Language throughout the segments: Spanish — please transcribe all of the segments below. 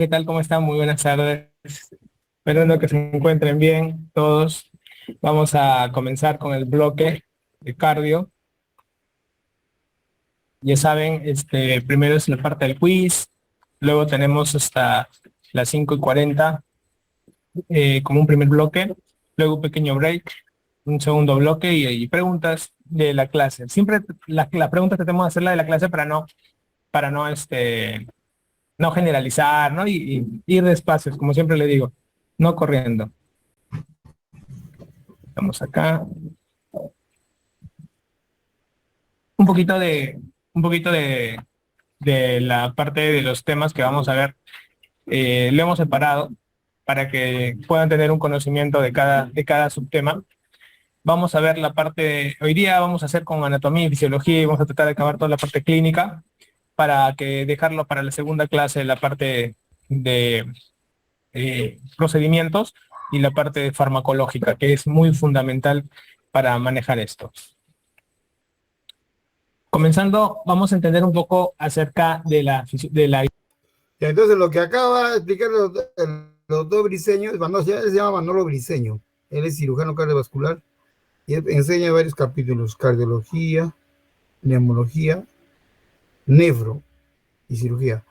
¿Qué tal? ¿Cómo están? Muy buenas tardes. Esperando que se encuentren bien todos. Vamos a comenzar con el bloque de cardio. Ya saben, primero es la parte del quiz, luego tenemos hasta las 5:40 como un primer bloque, luego un pequeño break, un segundo bloque y preguntas de la clase. Siempre las preguntas tratamos de hacerla de la clase para no generalizar, ¿no? Y ir despacio, como siempre le digo, no corriendo. Estamos acá. Un poquito de, un poquito de la parte de los temas que vamos a ver. Lo hemos separado para que puedan tener un conocimiento de cada subtema. Vamos a ver la parte, hoy día vamos a hacer con anatomía y fisiología y vamos a tratar de acabar toda la parte clínica para que dejarlo para la segunda clase, la parte de procedimientos y la parte farmacológica, que es muy fundamental para manejar esto. Comenzando, vamos a entender un poco acerca de la. Entonces, lo que acaba de explicar el doctor Briceño, él se llama Manolo Briceño, él es cirujano cardiovascular y enseña varios capítulos: cardiología, neumología, nefro y cirugía.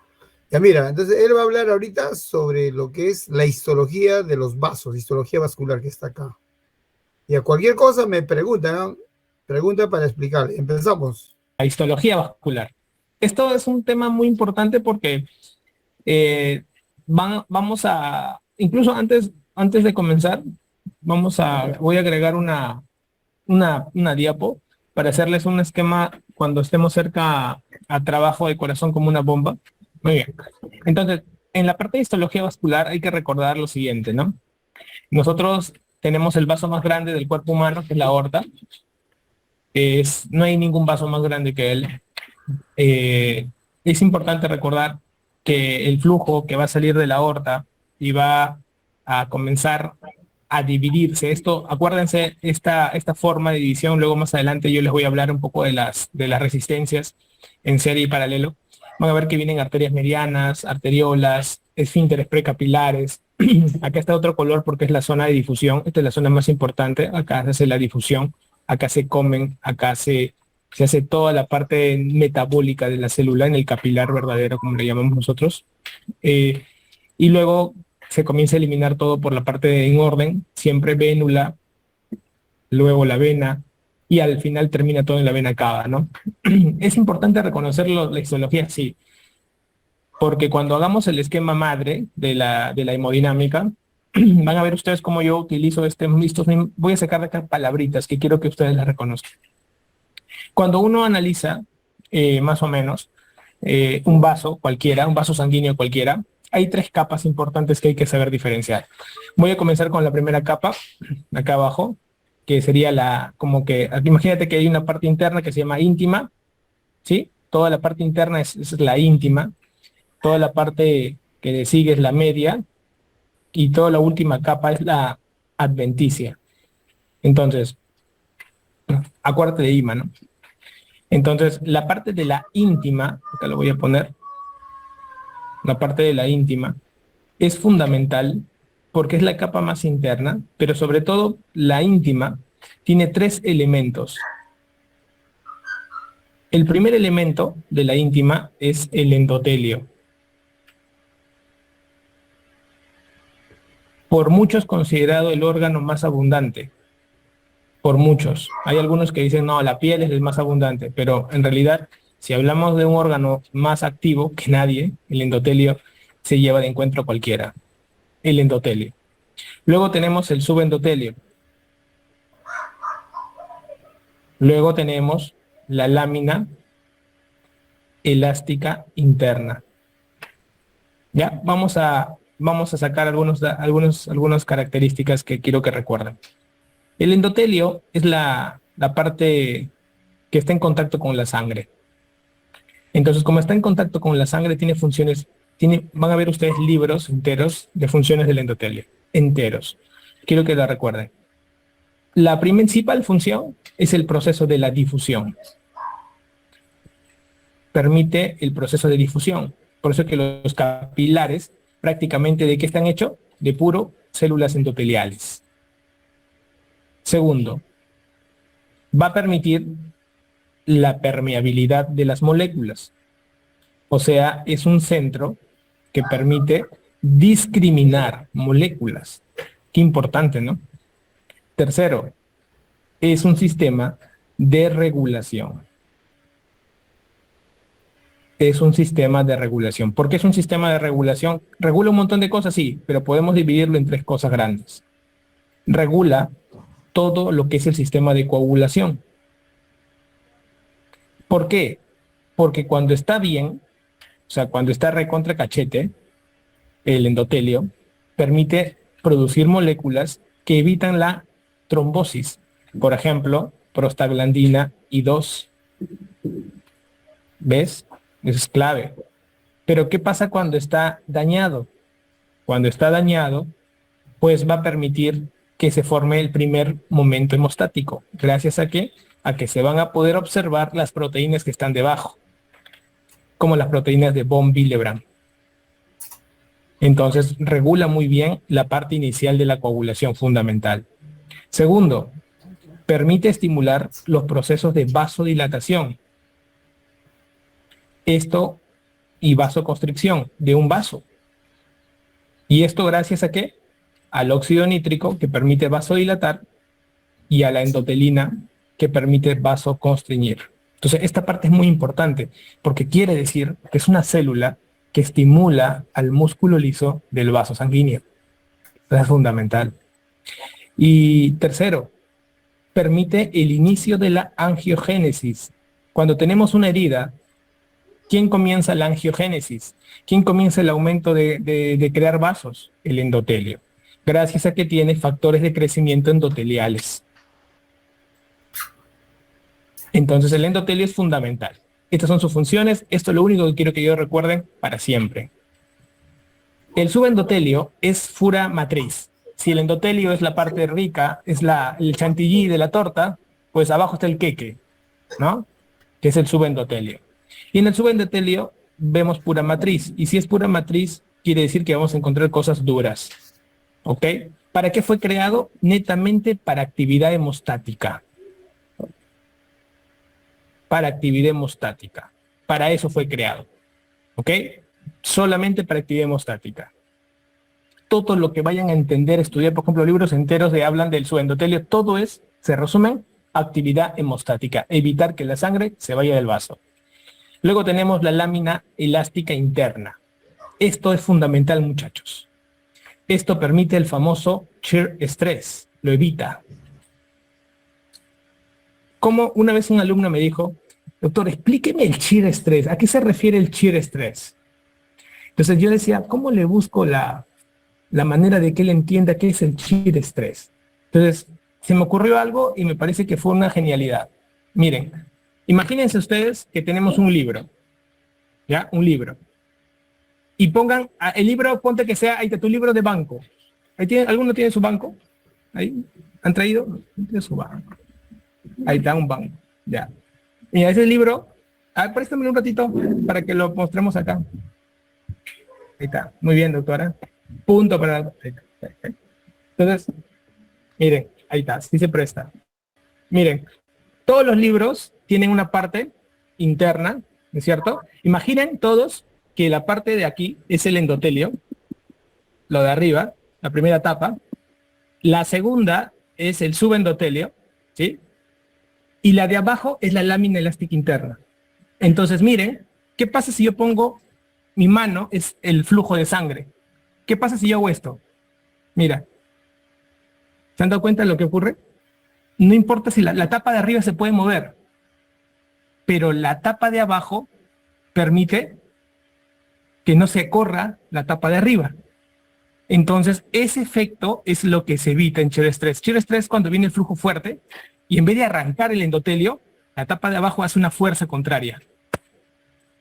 Ya mira, entonces él va a hablar ahorita sobre lo que es la histología de los vasos, histología vascular, que está acá. Y a cualquier cosa me preguntan, ¿no? Pregunta para explicarle. Empezamos. La histología vascular. Esto es un tema muy importante porque vamos a, incluso antes de comenzar, voy a agregar una diapo para hacerles un esquema cuando estemos cerca a trabajo de corazón como una bomba. Muy bien. Entonces, en la parte de histología vascular hay que recordar lo siguiente, ¿no? Nosotros tenemos el vaso más grande del cuerpo humano, que es la aorta. No hay ningún vaso más grande que él. Es importante recordar que el flujo que va a salir de la aorta y va a comenzar a dividirse. Esto, acuérdense, esta forma de división, luego más adelante yo les voy a hablar un poco de las resistencias en serie y paralelo. Van a ver que vienen arterias medianas, arteriolas, esfínteres precapilares. Acá está otro color porque es la zona de difusión. Esta es la zona más importante. Acá se hace la difusión, acá se comen, acá se hace toda la parte metabólica de la célula en el capilar verdadero, como le llamamos nosotros. Y luego se comienza a eliminar todo por la parte en orden, siempre vénula, luego la vena, y al final termina todo en la vena cava, ¿no? Es importante reconocerlo, la histología, sí, porque cuando hagamos el esquema madre de la hemodinámica, van a ver ustedes cómo yo utilizo voy a sacar de acá palabritas que quiero que ustedes las reconozcan. Cuando uno analiza, más o menos, un vaso cualquiera, un vaso sanguíneo cualquiera, hay tres capas importantes que hay que saber diferenciar. Voy a comenzar con la primera capa, acá abajo, que sería como que, aquí imagínate que hay una parte interna que se llama íntima, ¿sí? Toda la parte interna es la íntima, toda la parte que le sigue es la media, y toda la última capa es la adventicia. Entonces, acuérdate de IMA, ¿no? Entonces, la parte de la íntima, acá lo voy a poner, la parte de la íntima, es fundamental porque es la capa más interna, pero sobre todo la íntima tiene tres elementos. El primer elemento de la íntima es el endotelio. Por muchos considerado el órgano más abundante. Por muchos. Hay algunos que dicen, no, la piel es el más abundante, pero en realidad, si hablamos de un órgano más activo que nadie, el endotelio se lleva de encuentro a cualquiera. El endotelio. Luego tenemos el subendotelio. Luego tenemos la lámina elástica interna. Ya, vamos a sacar algunas características que quiero que recuerden. El endotelio es la parte que está en contacto con la sangre. Entonces, como está en contacto con la sangre, tiene funciones, van a ver ustedes libros enteros de funciones del endotelio, enteros. Quiero que la recuerden. La principal función es el proceso de la difusión. Permite el proceso de difusión. Por eso es que los capilares prácticamente ¿de qué están hechos? De puro células endoteliales. Segundo, va a permitir la permeabilidad de las moléculas. O sea, es un centro que permite discriminar moléculas. Qué importante, ¿no? Tercero, es un sistema de regulación. Es un sistema de regulación. ¿Por qué es un sistema de regulación? Regula un montón de cosas, sí, pero podemos dividirlo en tres cosas grandes. Regula todo lo que es el sistema de coagulación. ¿Por qué? Porque cuando está bien, o sea, cuando está recontra cachete, el endotelio permite producir moléculas que evitan la trombosis. Por ejemplo, prostaglandina I2. ¿Ves? Eso es clave. Pero ¿qué pasa cuando está dañado? Cuando está dañado, pues va a permitir que se forme el primer momento hemostático. ¿Gracias a qué? A que se van a poder observar las proteínas que están debajo, como las proteínas de von Willebrand. Entonces, regula muy bien la parte inicial de la coagulación fundamental. Segundo, permite estimular los procesos de vasodilatación. Esto y vasoconstricción de un vaso. ¿Y esto gracias a qué? Al óxido nítrico, que permite vasodilatar, y a la endotelina, que permite vasoconstriñir. Entonces, esta parte es muy importante, porque quiere decir que es una célula que estimula al músculo liso del vaso sanguíneo. Eso es fundamental. Y tercero, permite el inicio de la angiogénesis. Cuando tenemos una herida, ¿quién comienza la angiogénesis? ¿Quién comienza el aumento de crear vasos? El endotelio. Gracias a que tiene factores de crecimiento endoteliales. Entonces el endotelio es fundamental. Estas son sus funciones. Esto es lo único que quiero que ellos recuerden para siempre. El subendotelio es fura matriz. Si el endotelio es la parte rica, es el chantilly de la torta, pues abajo está el queque, ¿no? Que es el subendotelio. Y en el subendotelio vemos pura matriz. Y si es pura matriz, quiere decir que vamos a encontrar cosas duras. ¿Ok? ¿Para qué fue creado? Netamente para actividad hemostática. Para actividad hemostática. Para eso fue creado. ¿Ok? Solamente para actividad hemostática. Todo lo que vayan a entender, estudiar, por ejemplo, libros enteros que hablan del subendotelio, todo se resume, actividad hemostática. Evitar que la sangre se vaya del vaso. Luego tenemos la lámina elástica interna. Esto es fundamental, muchachos. Esto permite el famoso shear stress. Lo evita. Como una vez un alumno me dijo, doctor, explíqueme el shear stress. ¿A qué se refiere el shear stress? Entonces yo decía, ¿cómo le busco la manera de que él entienda qué es el shear stress? Entonces se me ocurrió algo y me parece que fue una genialidad. Miren, imagínense ustedes que tenemos un libro. ¿Ya? Un libro. Y pongan, el libro, ponte que sea, ahí está tu libro de banco. ¿Alguno tiene su banco? ¿Ahí? ¿Han traído? Tiene su banco. Ahí está un banco. Ya. Y ese libro, préstame un ratito para que lo mostremos acá. Ahí está. Muy bien, doctora. Punto para... Entonces, miren, ahí está. Sí se presta. Miren, todos los libros tienen una parte interna, ¿no es cierto? Imaginen todos que la parte de aquí es el endotelio, lo de arriba, la primera tapa. La segunda es el subendotelio, ¿sí? Y la de abajo es la lámina elástica interna. Entonces, miren, ¿qué pasa si yo pongo mi mano, es el flujo de sangre? ¿Qué pasa si yo hago esto? Mira, ¿se han dado cuenta de lo que ocurre? No importa si la tapa de arriba se puede mover, pero la tapa de abajo permite que no se corra la tapa de arriba. Entonces, ese efecto es lo que se evita en shear stress. Shear stress es cuando viene el flujo fuerte y en vez de arrancar el endotelio, la tapa de abajo hace una fuerza contraria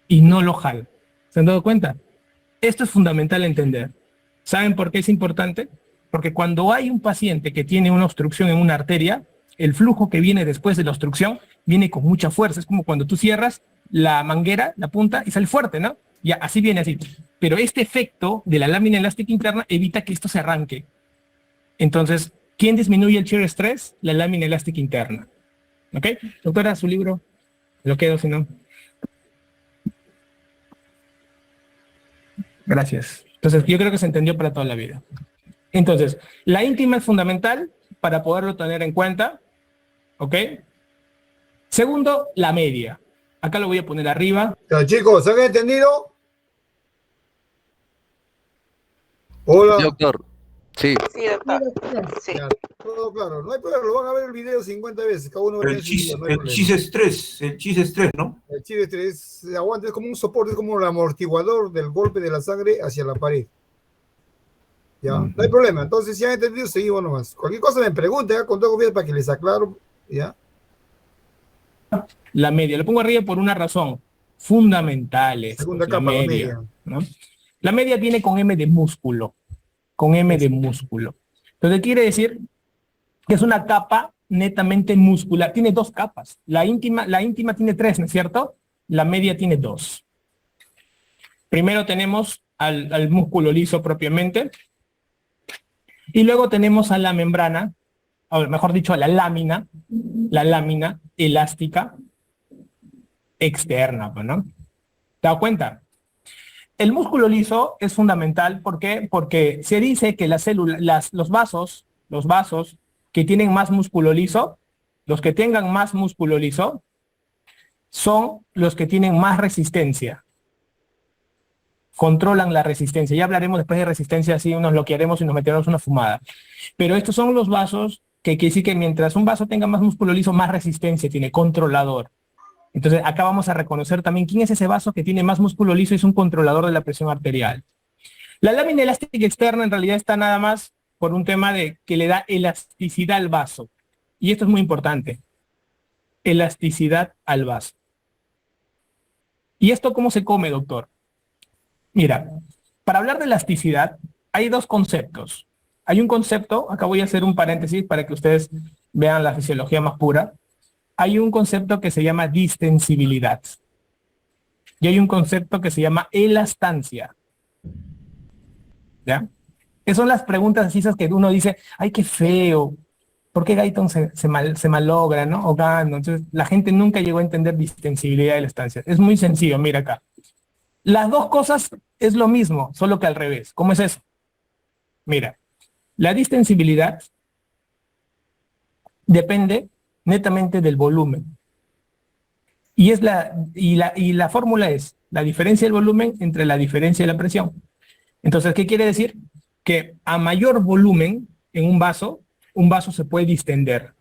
y no lo jala. ¿Se han dado cuenta? Esto es fundamental entender. ¿Saben por qué es importante? Porque cuando hay un paciente que tiene una obstrucción en una arteria, el flujo que viene después de la obstrucción viene con mucha fuerza. Es como cuando tú cierras la manguera, la punta, y sale fuerte, ¿no? Ya, así viene así. Pero este efecto de la lámina elástica interna evita que esto se arranque. Entonces, ¿quién disminuye el shear stress? La lámina elástica interna. ¿Ok? Doctora, su libro. Lo quedo, si no. Gracias. Entonces, yo creo que se entendió para toda la vida. Entonces, la íntima es fundamental para poderlo tener en cuenta. ¿Ok? Segundo, la media. Acá lo voy a poner arriba. Ya, chicos, ¿se han entendido? Hola. Doctor, sí. Sí, doctor. Sí. Ya, todo claro. No hay problema, lo van a ver el video 50 veces. Cada uno va a tener su video, no hay El problema. chis estrés, ¿no? El chile es aguante, es como un soporte, es como el amortiguador del golpe de la sangre hacia la pared. Ya, no hay problema. Entonces, si han entendido, seguimos nomás. Cualquier cosa me pregunte, con todo confianza para que les aclaro. Ya. La media. Lo pongo arriba por una razón. Fundamentales. Segunda la capa, la media. media. ¿No? La media viene con M de músculo. Con M de músculo. Entonces quiere decir que es una capa netamente muscular. Tiene dos capas. La íntima tiene tres, ¿no es cierto? La media tiene dos. Primero tenemos al músculo liso propiamente. Y luego tenemos a la membrana, o mejor dicho, a la lámina elástica externa, ¿no? ¿Te das cuenta? El músculo liso es fundamental, ¿por qué? Porque se dice que las células, los vasos que tienen más músculo liso, los que tengan más músculo liso, son los que tienen más resistencia. Controlan la resistencia. Ya hablaremos después de resistencia, así nos bloquearemos y nos meteremos una fumada. Pero estos son los vasos que quiere decir que mientras un vaso tenga más músculo liso, más resistencia tiene, controlador. Entonces acá vamos a reconocer también quién es ese vaso que tiene más músculo liso y es un controlador de la presión arterial. La lámina elástica externa en realidad está nada más por un tema de que le da elasticidad al vaso. Y esto es muy importante. Elasticidad al vaso. ¿Y esto cómo se come, doctor? Mira, para hablar de elasticidad hay dos conceptos. Hay un concepto, acá voy a hacer un paréntesis para que ustedes vean la fisiología más pura. Hay un concepto que se llama distensibilidad. Y hay un concepto que se llama elastancia. ¿Ya? Esas son las preguntas así que uno dice, ay, qué feo. ¿Por qué Guyton se malogra, no? O gano. Entonces, la gente nunca llegó a entender distensibilidad y elastancia. Es muy sencillo, mira acá. Las dos cosas es lo mismo, solo que al revés. ¿Cómo es eso? Mira, la distensibilidad depende netamente del volumen. Y la fórmula es la diferencia del volumen entre la diferencia de la presión. Entonces, ¿qué quiere decir? Que a mayor volumen en un vaso se puede distender.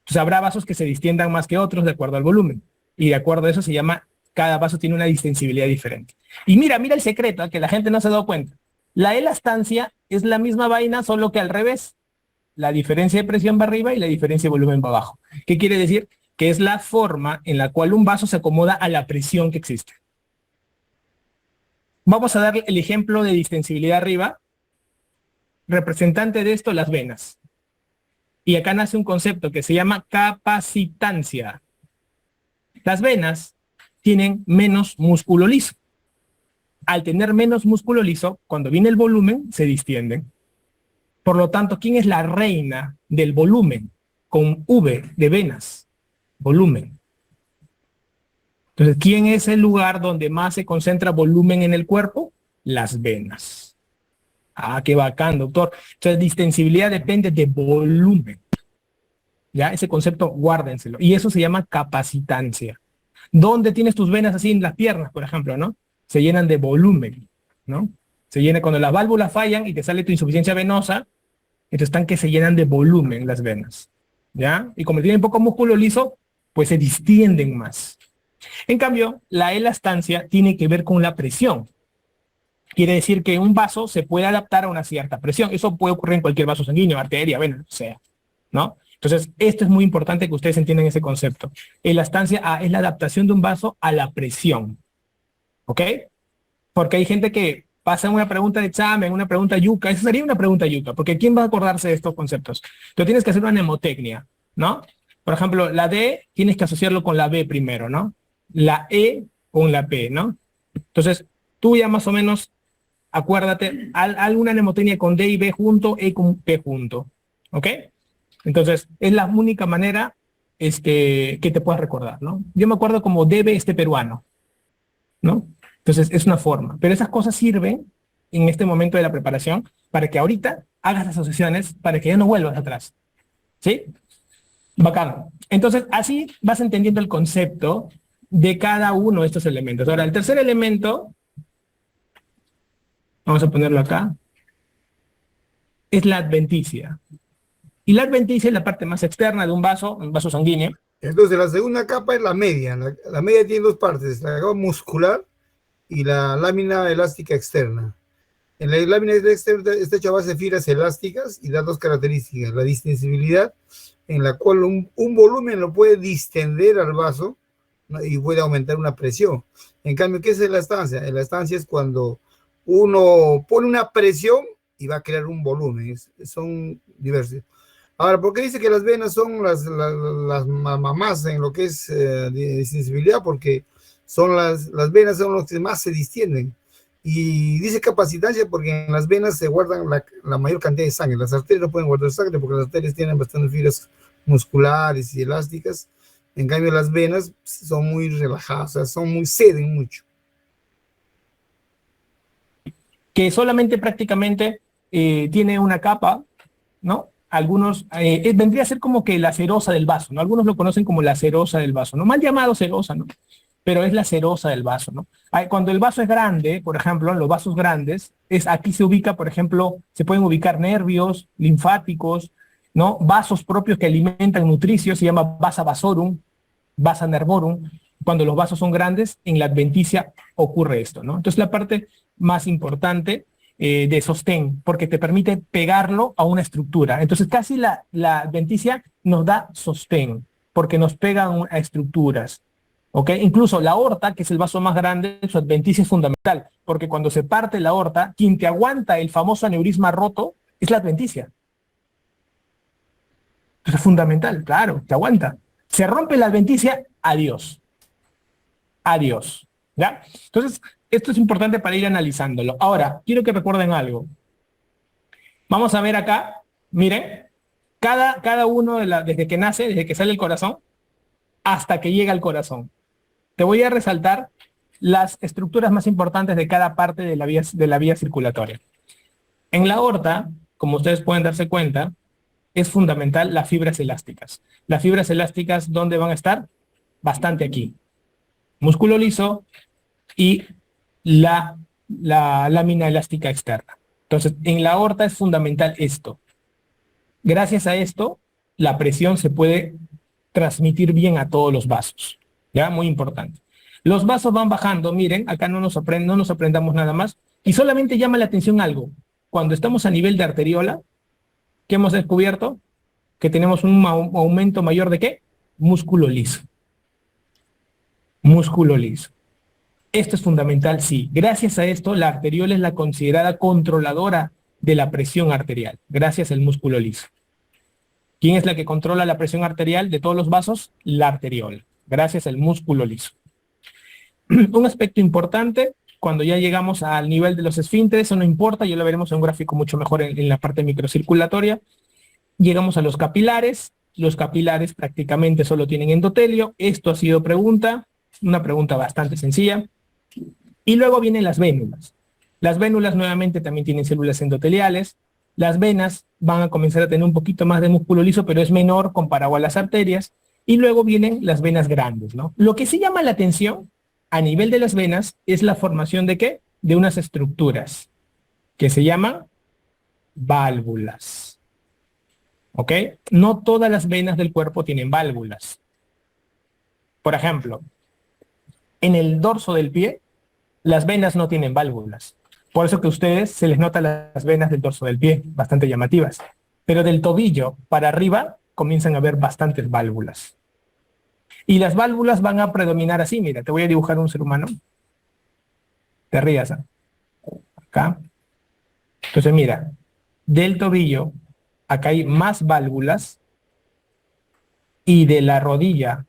Entonces, habrá vasos que se distiendan más que otros de acuerdo al volumen. Y de acuerdo a eso se llama, cada vaso tiene una distensibilidad diferente. Y mira el secreto, que la gente no se ha dado cuenta. La elastancia es la misma vaina, solo que al revés. La diferencia de presión va arriba y la diferencia de volumen va abajo. ¿Qué quiere decir? Que es la forma en la cual un vaso se acomoda a la presión que existe. Vamos a dar el ejemplo de distensibilidad arriba. Representante de esto, las venas. Y acá nace un concepto que se llama capacitancia. Las venas tienen menos músculo liso. Al tener menos músculo liso, cuando viene el volumen, se distienden. Por lo tanto, ¿quién es la reina del volumen? Con V de venas. Volumen. Entonces, ¿quién es el lugar donde más se concentra volumen en el cuerpo? Las venas. Ah, qué bacán, doctor. Entonces, distensibilidad depende de volumen. Ya, ese concepto, guárdenselo. Y eso se llama capacitancia. ¿Dónde tienes tus venas así en las piernas, por ejemplo, no? Se llenan de volumen, ¿no? Se llena cuando las válvulas fallan y te sale tu insuficiencia venosa, entonces están que se llenan de volumen las venas, ¿ya? Y como tienen poco músculo liso, pues se distienden más. En cambio, la elastancia tiene que ver con la presión. Quiere decir que un vaso se puede adaptar a una cierta presión. Eso puede ocurrir en cualquier vaso sanguíneo, arteria, vena, o sea, ¿no? Entonces, esto es muy importante que ustedes entiendan ese concepto. Elastancia es la adaptación de un vaso a la presión. ¿Ok? Porque hay gente que pasa una pregunta de examen, una pregunta yuca. Esa sería una pregunta yuca, porque ¿quién va a acordarse de estos conceptos? Tú tienes que hacer una mnemotecnia, ¿no? Por ejemplo, la D tienes que asociarlo con la B primero, ¿no? La E con la P, ¿no? Entonces, tú ya más o menos, acuérdate, alguna mnemotecnia con D y B junto, E con P junto, ¿ok? Entonces, es la única manera que te puedas recordar, ¿no? Yo me acuerdo como debe este peruano, ¿no? Entonces, es una forma. Pero esas cosas sirven en este momento de la preparación para que ahorita hagas las asociaciones para que ya no vuelvas atrás, ¿sí? Bacán. Entonces, así vas entendiendo el concepto de cada uno de estos elementos. Ahora, el tercer elemento, vamos a ponerlo acá, es la adventicia. Y la adventicia es la parte más externa de un vaso sanguíneo. Entonces, la segunda capa es la media. La media tiene dos partes, la capa muscular y la lámina elástica externa. En la lámina externa está hecha a base de fibras elásticas y da dos características. La distensibilidad, en la cual un volumen lo puede distender al vaso, ¿no? Y puede aumentar una presión. En cambio, ¿qué es la estancia? La estancia es cuando uno pone una presión y va a crear un volumen. Son diversos. Ahora, ¿por qué dice que las venas son las mamás en lo que es de sensibilidad? Porque las venas son los que más se distienden. Y dice capacitancia porque en las venas se guardan la mayor cantidad de sangre. Las arterias no pueden guardar sangre porque las arterias tienen bastantes fibras musculares y elásticas. En cambio, las venas son muy relajadas, o sea, ceden mucho. Que solamente prácticamente tiene una capa, ¿no? Algunos, vendría a ser como que la cerosa del vaso, ¿no? Algunos lo conocen como la cerosa del vaso, ¿no? Mal llamado cerosa, ¿no? Pero es la cerosa del vaso, ¿no? Cuando el vaso es grande, por ejemplo, en los vasos grandes, aquí se ubica, por ejemplo, se pueden ubicar nervios, linfáticos, ¿no? Vasos propios que alimentan nutricios, se llama vasa vasorum, vasa nervorum. Cuando los vasos son grandes, en la adventicia ocurre esto, ¿no? Entonces la parte más importante de sostén, porque te permite pegarlo a una estructura. Entonces casi la adventicia nos da sostén, porque nos pegan a estructuras. ¿Ok? Incluso la aorta, que es el vaso más grande, su adventicia es fundamental, porque cuando se parte la aorta, quien te aguanta el famoso aneurisma roto es la adventicia. Eso es fundamental, claro, te aguanta. Se rompe la adventicia, adiós. Adiós. ¿Ya? Entonces, esto es importante para ir analizándolo. Ahora, quiero que recuerden algo. Vamos a ver acá, miren, cada uno desde que nace, desde que sale el corazón, hasta que llega al corazón. Te voy a resaltar las estructuras más importantes de cada parte de la vía circulatoria. En la aorta, como ustedes pueden darse cuenta, es fundamental las fibras elásticas. Las fibras elásticas, ¿dónde van a estar? Bastante aquí. Músculo liso y la lámina elástica externa. Entonces, en la aorta es fundamental esto. Gracias a esto, la presión se puede transmitir bien a todos los vasos. ¿Ya? Muy importante. Los vasos van bajando, miren, acá no nos aprendamos nada más, y solamente llama la atención algo. Cuando estamos a nivel de arteriola, ¿qué hemos descubierto? Que tenemos un aumento mayor de ¿qué? Músculo liso. Músculo liso. Esto es fundamental, sí. Gracias a esto, la arteriola es la considerada controladora de la presión arterial, gracias al músculo liso. ¿Quién es la que controla la presión arterial de todos los vasos? La arteriola, gracias al músculo liso. Un aspecto importante, cuando ya llegamos al nivel de los esfínteres, eso no importa, ya lo veremos en un gráfico mucho mejor en la parte microcirculatoria. Llegamos a los capilares. Los capilares prácticamente solo tienen endotelio. Esto ha sido una pregunta bastante sencilla. Y luego vienen las vénulas. Las vénulas nuevamente también tienen células endoteliales. Las venas van a comenzar a tener un poquito más de músculo liso, pero es menor comparado a las arterias. Y luego vienen las venas grandes, ¿no? Lo que sí llama la atención a nivel de las venas es la formación de ¿qué? De unas estructuras que se llaman válvulas. ¿Ok? No todas las venas del cuerpo tienen válvulas. Por ejemplo, en el dorso del pie, las venas no tienen válvulas. Por eso que a ustedes se les nota las venas del dorso del pie, bastante llamativas. Pero del tobillo para arriba comienzan a haber bastantes válvulas. Y las válvulas van a predominar así, mira, te voy a dibujar un ser humano. Te rías, ¿eh? Acá. Entonces mira, del tobillo, acá hay más válvulas, y de la rodilla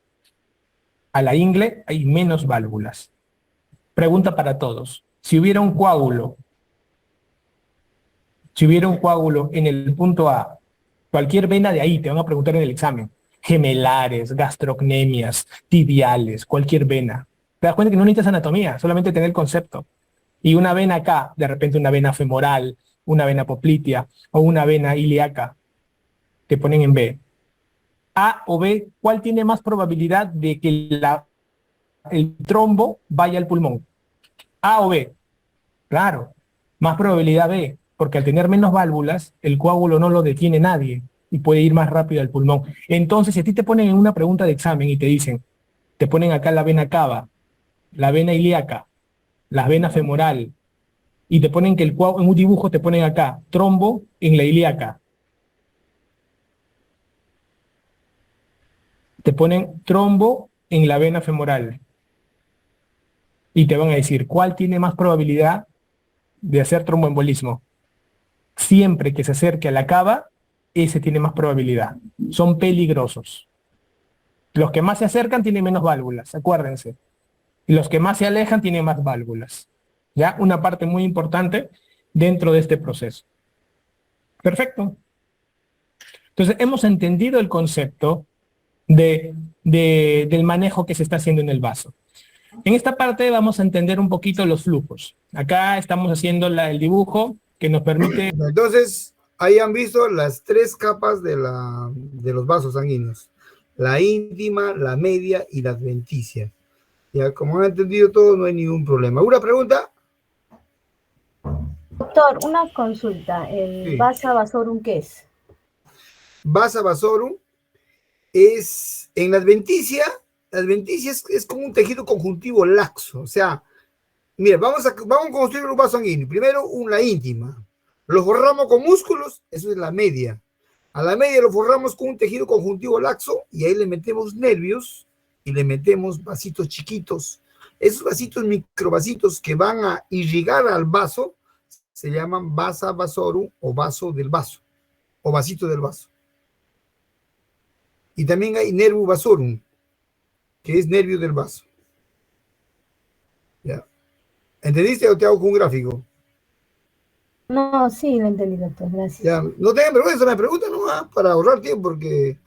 a la ingle hay menos válvulas. Pregunta para todos. Si hubiera un coágulo, en el punto A, cualquier vena de ahí, te van a preguntar en el examen, gemelares, gastrocnemias, tibiales, cualquier vena. Te das cuenta que no necesitas anatomía, solamente tener el concepto. Y una vena acá, de repente una vena femoral, una vena poplitea o una vena ilíaca, te ponen en B. A o B, ¿cuál tiene más probabilidad de que el trombo vaya al pulmón? A o B. Claro, más probabilidad B, porque al tener menos válvulas, el coágulo no lo detiene nadie y puede ir más rápido al pulmón. Entonces, si a ti te ponen en una pregunta de examen y te dicen, te ponen acá la vena cava, la vena ilíaca, la vena femoral, y te ponen que en un dibujo te ponen acá, trombo en la ilíaca. Te ponen trombo en la vena femoral. Y te van a decir, ¿cuál tiene más probabilidad de hacer tromboembolismo? Siempre que se acerque a la cava, ese tiene más probabilidad. Son peligrosos. Los que más se acercan tienen menos válvulas, acuérdense. Y los que más se alejan tienen más válvulas. ¿Ya? Una parte muy importante dentro de este proceso. Perfecto. Entonces, hemos entendido el concepto del manejo que se está haciendo en el vaso. En esta parte vamos a entender un poquito los flujos. Acá estamos haciendo el dibujo que nos permite... Entonces, ahí han visto las 3 capas de los vasos sanguíneos. La íntima, la media y la adventicia. Ya, como han entendido todo, no hay ningún problema. ¿Una pregunta? Doctor, una consulta. ¿El Sí. vasa vasorum qué es? Vasa vasorum es, en la adventicia es como un tejido conjuntivo laxo. O sea, mira, vamos a construir un vaso sanguíneo. Primero, la íntima. Lo forramos con músculos, eso es la media. A la media lo forramos con un tejido conjuntivo laxo y ahí le metemos nervios y le metemos vasitos chiquitos. Esos vasitos, microvasitos que van a irrigar al vaso, se llaman vasa vasorum o vaso del vaso, o vasito del vaso. Y también hay nervus vasorum, que es nervio del vaso. ¿Ya? ¿Entendiste o te hago con un gráfico? No, sí, lo entendí, doctor. Gracias. Ya, no tengan vergüenza, me preguntan nomás para ahorrar tiempo, porque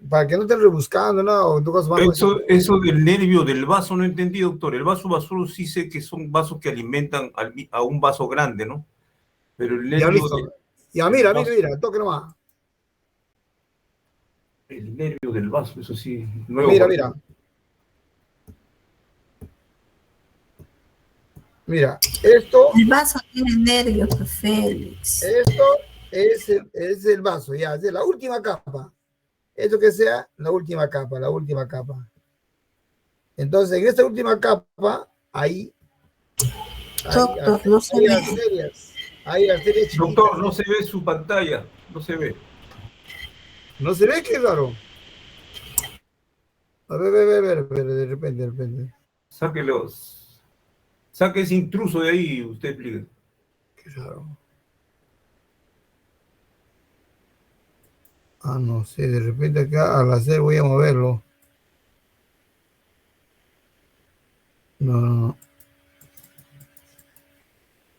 para que no estén rebuscando nada, o en tu caso Eso del nervio del vaso no entendí, doctor. El vaso vasorum sí sé que son vasos que alimentan a un vaso grande, ¿no? Pero el ya, nervio... listo. Ya, mira, toque nomás. El nervio del vaso, eso sí. Nuevo Mira. Mira, esto... El vaso tiene nervios, Félix. Esto es el vaso, ya, es la última capa. Esto que sea la última capa. Entonces, en esta última capa, Doctor, no se ve. Hay arterias chiquitas. Doctor, no se ve su pantalla, no se ve. ¿No se ve? Qué raro. A ver, de repente. Sáquelos. Saque ese intruso de ahí, usted explica. Qué raro. No sé, de repente acá al hacer voy a moverlo. No.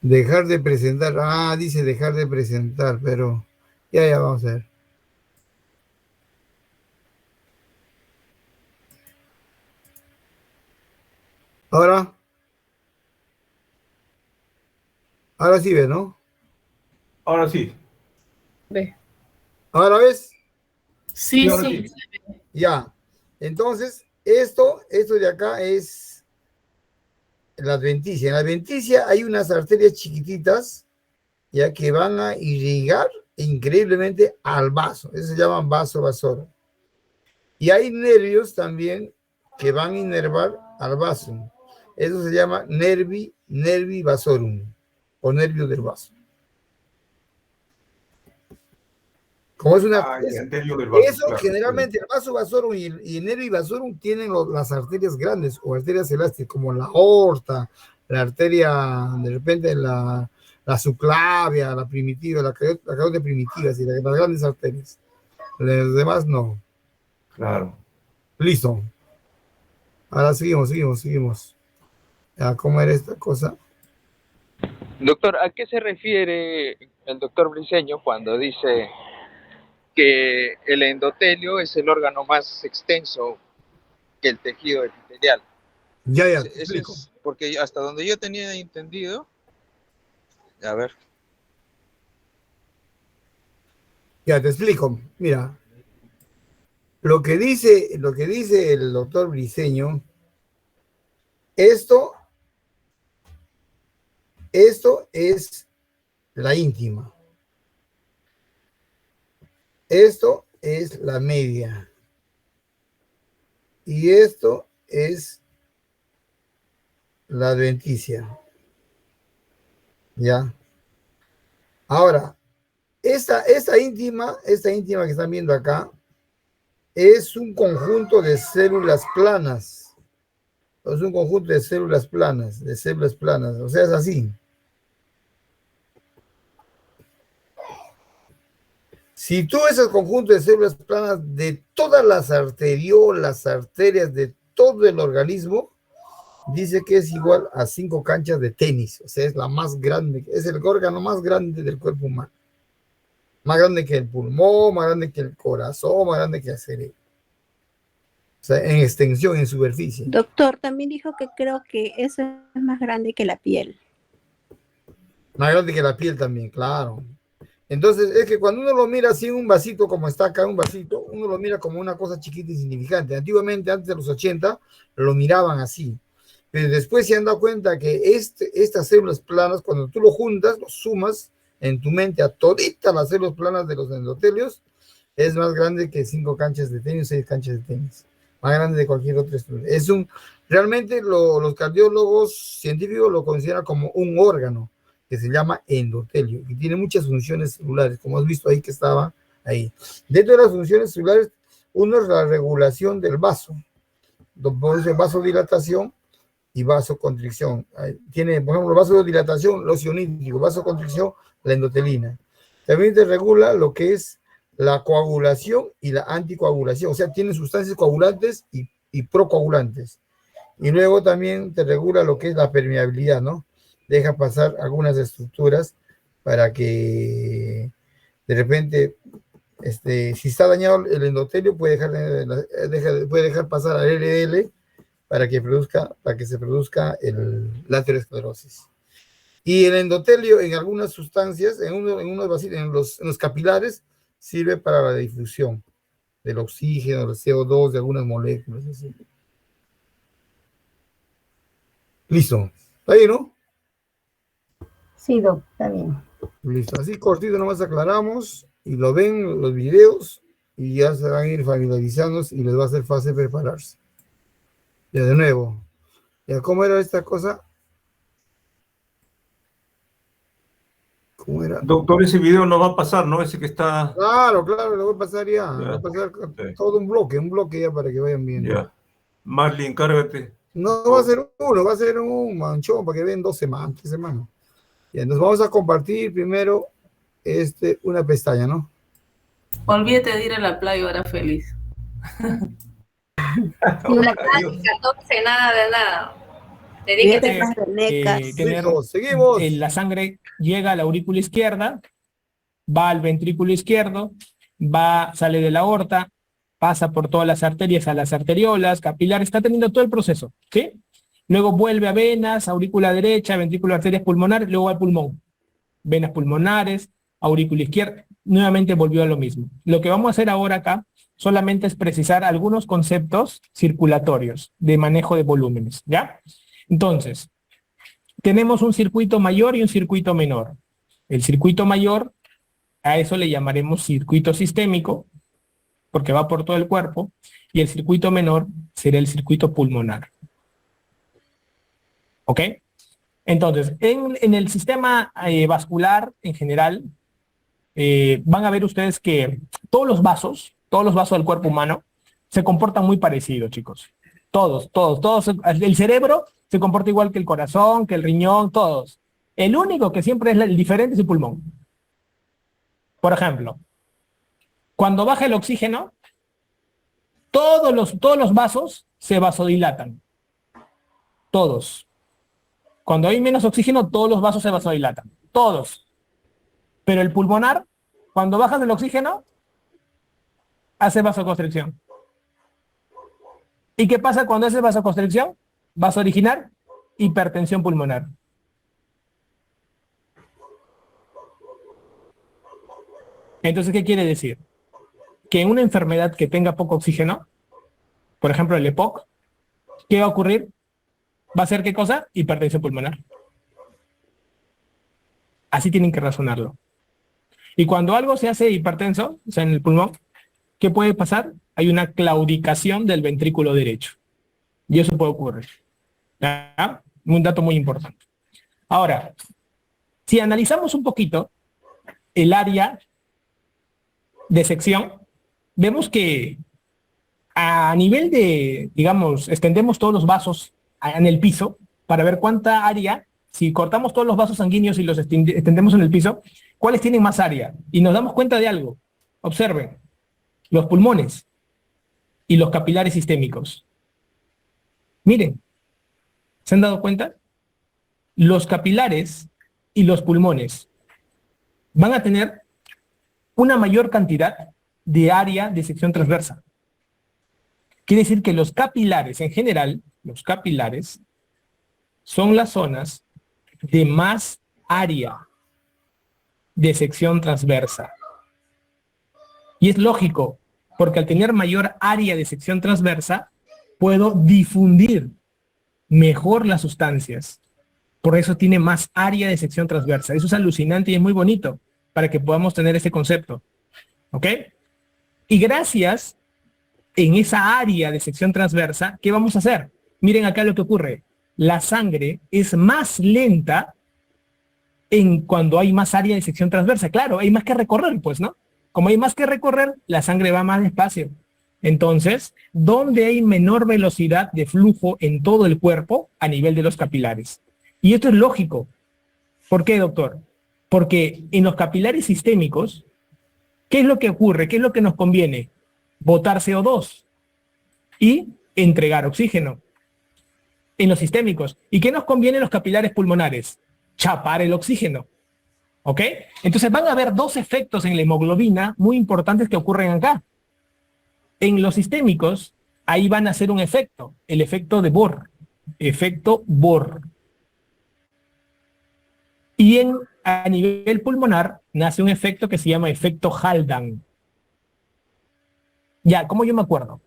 Dejar de presentar. Dice dejar de presentar, pero ya, vamos a ver. Ahora sí ves, ¿no? Ahora sí. Ve. ¿Ahora ves? Sí, ahora sí. Ya. Entonces, esto de acá es la adventicia. En la adventicia hay unas arterias chiquititas, ya que van a irrigar increíblemente al vaso. Eso se llaman vaso vasorum. Y hay nervios también que van a inervar al vaso. Eso se llama nervi vasorum o nervio del vaso. Como es una... el nervio del vaso, eso claro. Generalmente el vaso vasorum y el nervi vasorum tienen las arterias grandes o arterias elásticas, como la aorta, la arteria, de repente la subclavia, la primitiva, la carótida primitiva, así, las grandes arterias. Las demás no. Claro. Listo. Ahora seguimos. ¿Cómo era esta cosa? Doctor, ¿a qué se refiere el doctor Briceño cuando dice que el endotelio es el órgano más extenso que el tejido epitelial? Ya, te Eso explico. es porque hasta donde yo tenía entendido, a ver, Ya te explico. Mira, lo que dice el doctor Briceño, esto es la íntima. Esto es la media. Y esto es la adventicia. ¿Ya? Ahora, esta íntima que están viendo acá, es un conjunto de células planas. Es un conjunto de células planas, O sea, es así. Si tú ves el conjunto de células planas de todas las arteriolas, arterias de todo el organismo, dice que es igual a 5 canchas de tenis. O sea, es la más grande, es el órgano más grande del cuerpo humano. Más grande que el pulmón, más grande que el corazón, más grande que el cerebro. O sea, en extensión, en superficie. Doctor, también dijo que creo que eso es más grande que la piel. Más grande que la piel también, claro. Entonces, es que cuando uno lo mira así en un vasito, como está acá un vasito, uno lo mira como una cosa chiquita y insignificante. Antiguamente, antes de los 80, lo miraban así. Pero después se han dado cuenta que estas células planas, cuando tú lo juntas, lo sumas en tu mente a toditas las células planas de los endotelios, es más grande que 5 canchas de tenis, 6 canchas de tenis. Más grande de cualquier otro estudio. Realmente los cardiólogos científicos lo consideran como un órgano que se llama endotelio, y tiene muchas funciones celulares, como has visto ahí que estaba ahí. Dentro de las funciones celulares, uno es la regulación del vaso, vasodilatación y vasoconstricción. Tiene, por ejemplo, vasodilatación, el óxido nítrico, vasoconstricción, la endotelina. También te regula lo que es la coagulación y la anticoagulación, o sea, tiene sustancias coagulantes y procoagulantes. Y luego también te regula lo que es la permeabilidad, ¿no? Deja pasar algunas estructuras para que de repente, si está dañado el endotelio, puede dejar pasar al LDL para que se produzca la aterosclerosis. Y el endotelio en algunas sustancias, en los capilares, sirve para la difusión del oxígeno, del CO2, de algunas moléculas. Así. Listo. ¿Está ahí, no? Sí, Doc, está bien. Listo, así cortito nomás aclaramos y lo ven los videos y ya se van a ir familiarizando y les va a ser fácil prepararse. Ya de nuevo, ya cómo era esta cosa. ¿Cómo era? Doctor, ese video no va a pasar, ¿no? Ese que está... Claro, lo voy a pasar ya. Ya. Voy a pasar Sí. todo un bloque ya para que vayan viendo. Ya. Marley, encárgate. No va a ser uno, va a ser un manchón para que vean 2 semanas, 3 semanas. Ya, nos vamos a compartir primero una pestaña, ¿no? Olvídate de ir a la playa ahora feliz. La clásica, no sé nada de nada. Te Fíjate dije las venecas. Seguimos. La sangre llega a la aurícula izquierda, va al ventrículo izquierdo, sale de la aorta, pasa por todas las arterias a las arteriolas, capilares, está teniendo todo el proceso, ¿sí? Luego vuelve a venas, aurícula derecha, ventrículo, arterias pulmonares, luego al pulmón. Venas pulmonares, aurícula izquierda, nuevamente volvió a lo mismo. Lo que vamos a hacer ahora acá solamente es precisar algunos conceptos circulatorios de manejo de volúmenes, ¿ya? Entonces, tenemos un circuito mayor y un circuito menor. El circuito mayor, a eso le llamaremos circuito sistémico, porque va por todo el cuerpo, y el circuito menor será el circuito pulmonar. ¿Ok? Entonces, en el sistema vascular en general, van a ver ustedes que todos los vasos del cuerpo humano se comportan muy parecidos, chicos. Todos. El cerebro se comporta igual que el corazón, que el riñón, todos. El único que siempre es el diferente es el pulmón. Por ejemplo, cuando baja el oxígeno, todos los vasos se vasodilatan. Todos. Cuando hay menos oxígeno, todos los vasos se vasodilatan. Todos. Pero el pulmonar, cuando bajas el oxígeno, hace vasoconstricción. ¿Y qué pasa cuando hace vasoconstricción? Vas a originar hipertensión pulmonar. Entonces, ¿qué quiere decir? Que en una enfermedad que tenga poco oxígeno, por ejemplo el EPOC, ¿qué va a ocurrir? ¿Va a ser qué cosa? Hipertensión pulmonar. Así tienen que razonarlo. Y cuando algo se hace hipertenso, o sea, en el pulmón, ¿qué puede pasar? Hay una claudicación del ventrículo derecho. Y eso puede ocurrir. ¿Ya? Un dato muy importante. Ahora, si analizamos un poquito el área de sección, vemos que a nivel de, digamos, extendemos todos los vasos en el piso para ver cuánta área, si cortamos todos los vasos sanguíneos y los extendemos en el piso, ¿cuáles tienen más área? Y nos damos cuenta de algo. Observen, los pulmones y los capilares sistémicos. Miren, ¿se han dado cuenta? Los capilares y los pulmones van a tener una mayor cantidad de área de sección transversa. Quiere decir que los capilares en general, los capilares, son las zonas de más área de sección transversa. Y es lógico, porque al tener mayor área de sección transversa, puedo difundir mejor las sustancias. Por eso tiene más área de sección transversa. Eso es alucinante y es muy bonito para que podamos tener ese concepto. ¿Ok? Y gracias en esa área de sección transversa, ¿qué vamos a hacer? Miren acá lo que ocurre. La sangre es más lenta cuando hay más área de sección transversa. Claro, hay más que recorrer, pues, ¿no? Como hay más que recorrer, la sangre va más despacio. Entonces, ¿dónde hay menor velocidad de flujo en todo el cuerpo? A nivel de los capilares. Y esto es lógico. ¿Por qué, doctor? Porque en los capilares sistémicos, ¿qué es lo que ocurre? ¿Qué es lo que nos conviene? Botar CO2 y entregar oxígeno. En los sistémicos. ¿Y qué nos conviene en los capilares pulmonares? Chapar el oxígeno. ¿Ok? Entonces van a haber dos efectos en la hemoglobina muy importantes que ocurren acá. En los sistémicos, ahí van a hacer un efecto, el efecto de Bohr. Efecto Bohr. Y a nivel pulmonar nace un efecto que se llama efecto Haldane. Ya, ¿cómo yo me acuerdo?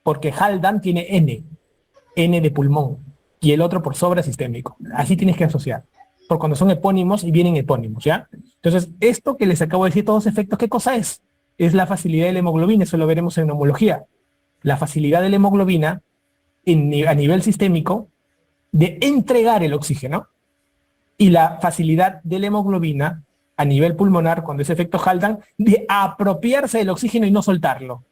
Porque Haldane tiene N de pulmón, y el otro por sobre sistémico. Así tienes que asociar. Por cuando son epónimos y vienen epónimos, ¿ya? Entonces, esto que les acabo de decir, todos efectos, ¿qué cosa es? Es la facilidad de la hemoglobina, eso lo veremos en homología. La facilidad de la hemoglobina a nivel sistémico de entregar el oxígeno y la facilidad de la hemoglobina a nivel pulmonar, cuando es efecto Haldane, de apropiarse del oxígeno y no soltarlo.